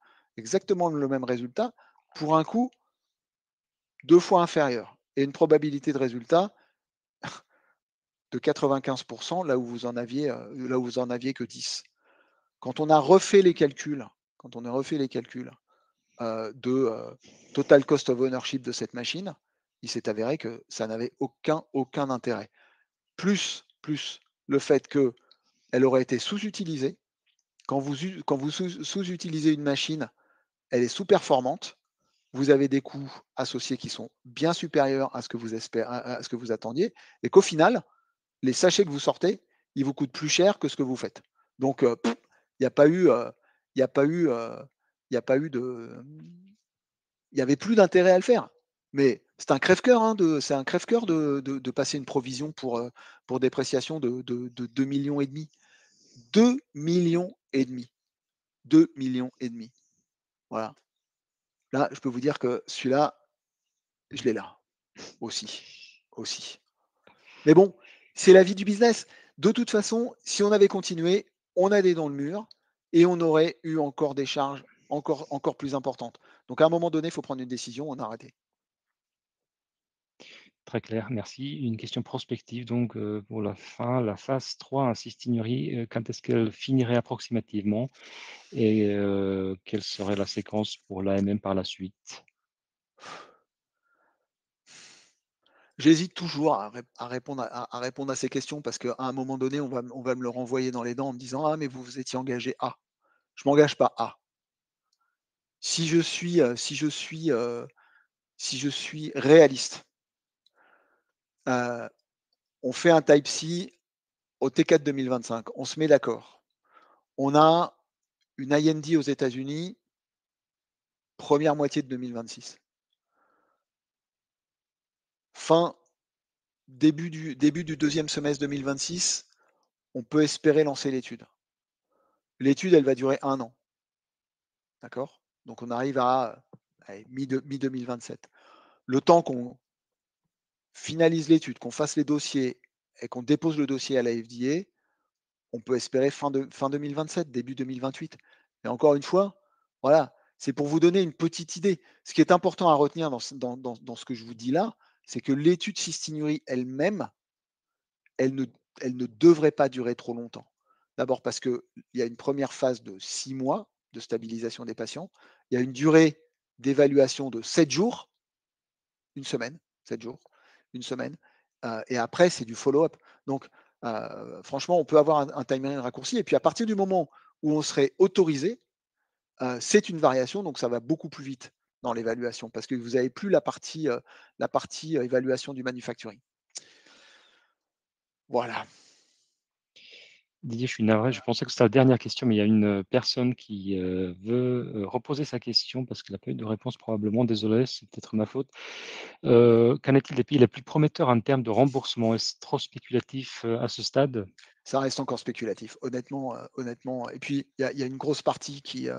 résultat pour un coût 2 fois inférieur et une probabilité de résultat de 95% là où vous en aviez que 10. Quand on a refait les calculs, de total cost of ownership de cette machine, il s'est avéré que ça n'avait aucun intérêt. Plus le fait qu'elle aurait été sous-utilisée. Quand vous sous-utilisez une machine, elle est sous-performante. Vous avez des coûts associés qui sont bien supérieurs à ce que vous attendiez, et qu'au final, les sachets que vous sortez, ils vous coûtent plus cher que ce que vous faites. Donc, il n'y avait plus d'intérêt à le faire. Mais c'est un crève-cœur, hein, de passer une provision pour dépréciation de 2,5 millions. 2,5 millions. 2,5 millions. Voilà. Là, je peux vous dire que celui-là, je l'ai là aussi. Mais bon, c'est la vie du business. De toute façon, si on avait continué, on allait dans le mur et on aurait eu encore des charges encore plus importantes. Donc à un moment donné, il faut prendre une décision, on a arrêté. Très clair, merci. Une question prospective donc pour la fin, la phase 3 en cystinurie, quand est-ce qu'elle finirait approximativement et quelle serait la séquence pour l'AMM par la suite? J'hésite toujours à répondre à ces questions parce qu'à un moment donné, on va me le renvoyer dans les dents en me disant: «Ah mais vous vous étiez engagé à». Je m'engage pas à. Si je suis réaliste, on fait un type C au T4 2025, on se met d'accord. On a une IND aux États-Unis, première moitié de 2026. Début du deuxième semestre 2026, on peut espérer lancer l'étude. L'étude, elle va durer 1 an. D'accord? Donc on arrive à mi-2027. Le temps qu'on finalise l'étude, qu'on fasse les dossiers et qu'on dépose le dossier à la FDA, on peut espérer fin 2027, début 2028. Et encore une fois, voilà, c'est pour vous donner une petite idée. Ce qui est important à retenir dans ce que je vous dis là, c'est que l'étude cystinurie elle-même, elle ne devrait pas durer trop longtemps. D'abord parce qu'il y a une première phase de 6 mois de stabilisation des patients. Il y a une durée d'évaluation de 7 jours, une semaine, 7 jours, une semaine. Et après, c'est du follow-up. Donc, franchement, on peut avoir un timeline raccourci. Et puis, à partir du moment où on serait autorisé, c'est une variation, donc ça va beaucoup plus vite dans l'évaluation parce que vous n'avez plus la partie évaluation du manufacturing. Voilà. Didier, je suis navré, je pensais que c'était la dernière question, mais il y a une personne qui veut reposer sa question parce qu'elle n'a pas eu de réponse probablement. Désolé, c'est peut-être ma faute. Qu'en est-il des pays les plus prometteurs en termes de remboursement? Est-ce trop spéculatif à ce stade? Ça reste encore spéculatif, honnêtement. Et puis, il y a une grosse partie qui est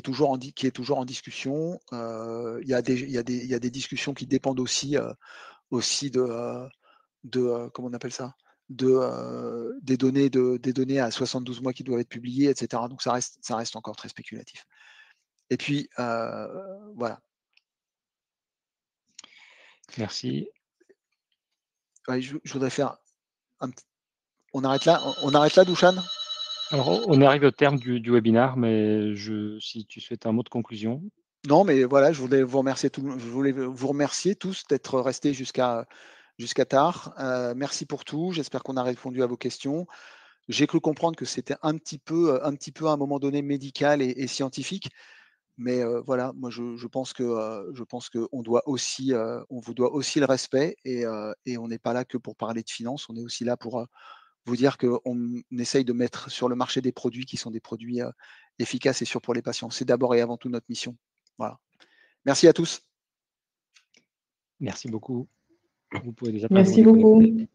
toujours en discussion. Il y a des discussions qui dépendent aussi comment on appelle ça? Des données à 72 mois qui doivent être publiées, etc. Donc ça reste encore très spéculatif. Et puis, voilà. Merci. Ouais, je voudrais faire on arrête là, Douchan? Alors, on est arrivé au terme du webinaire, mais si tu souhaites un mot de conclusion. Non, mais voilà, je voulais vous remercier tous d'être restés jusqu'à tard. Merci pour tout. J'espère qu'on a répondu à vos questions. J'ai cru comprendre que c'était un petit peu à un moment donné médical et scientifique. Mais voilà, moi je pense qu'on doit aussi, on vous doit aussi le respect et on n'est pas là que pour parler de finance. On est aussi là pour vous dire qu'on essaye de mettre sur le marché des produits qui sont des produits efficaces et sûrs pour les patients. C'est d'abord et avant tout notre mission. Voilà. Merci à tous. Merci beaucoup. Vous pouvez déjà Merci vous déconnecter. beaucoup.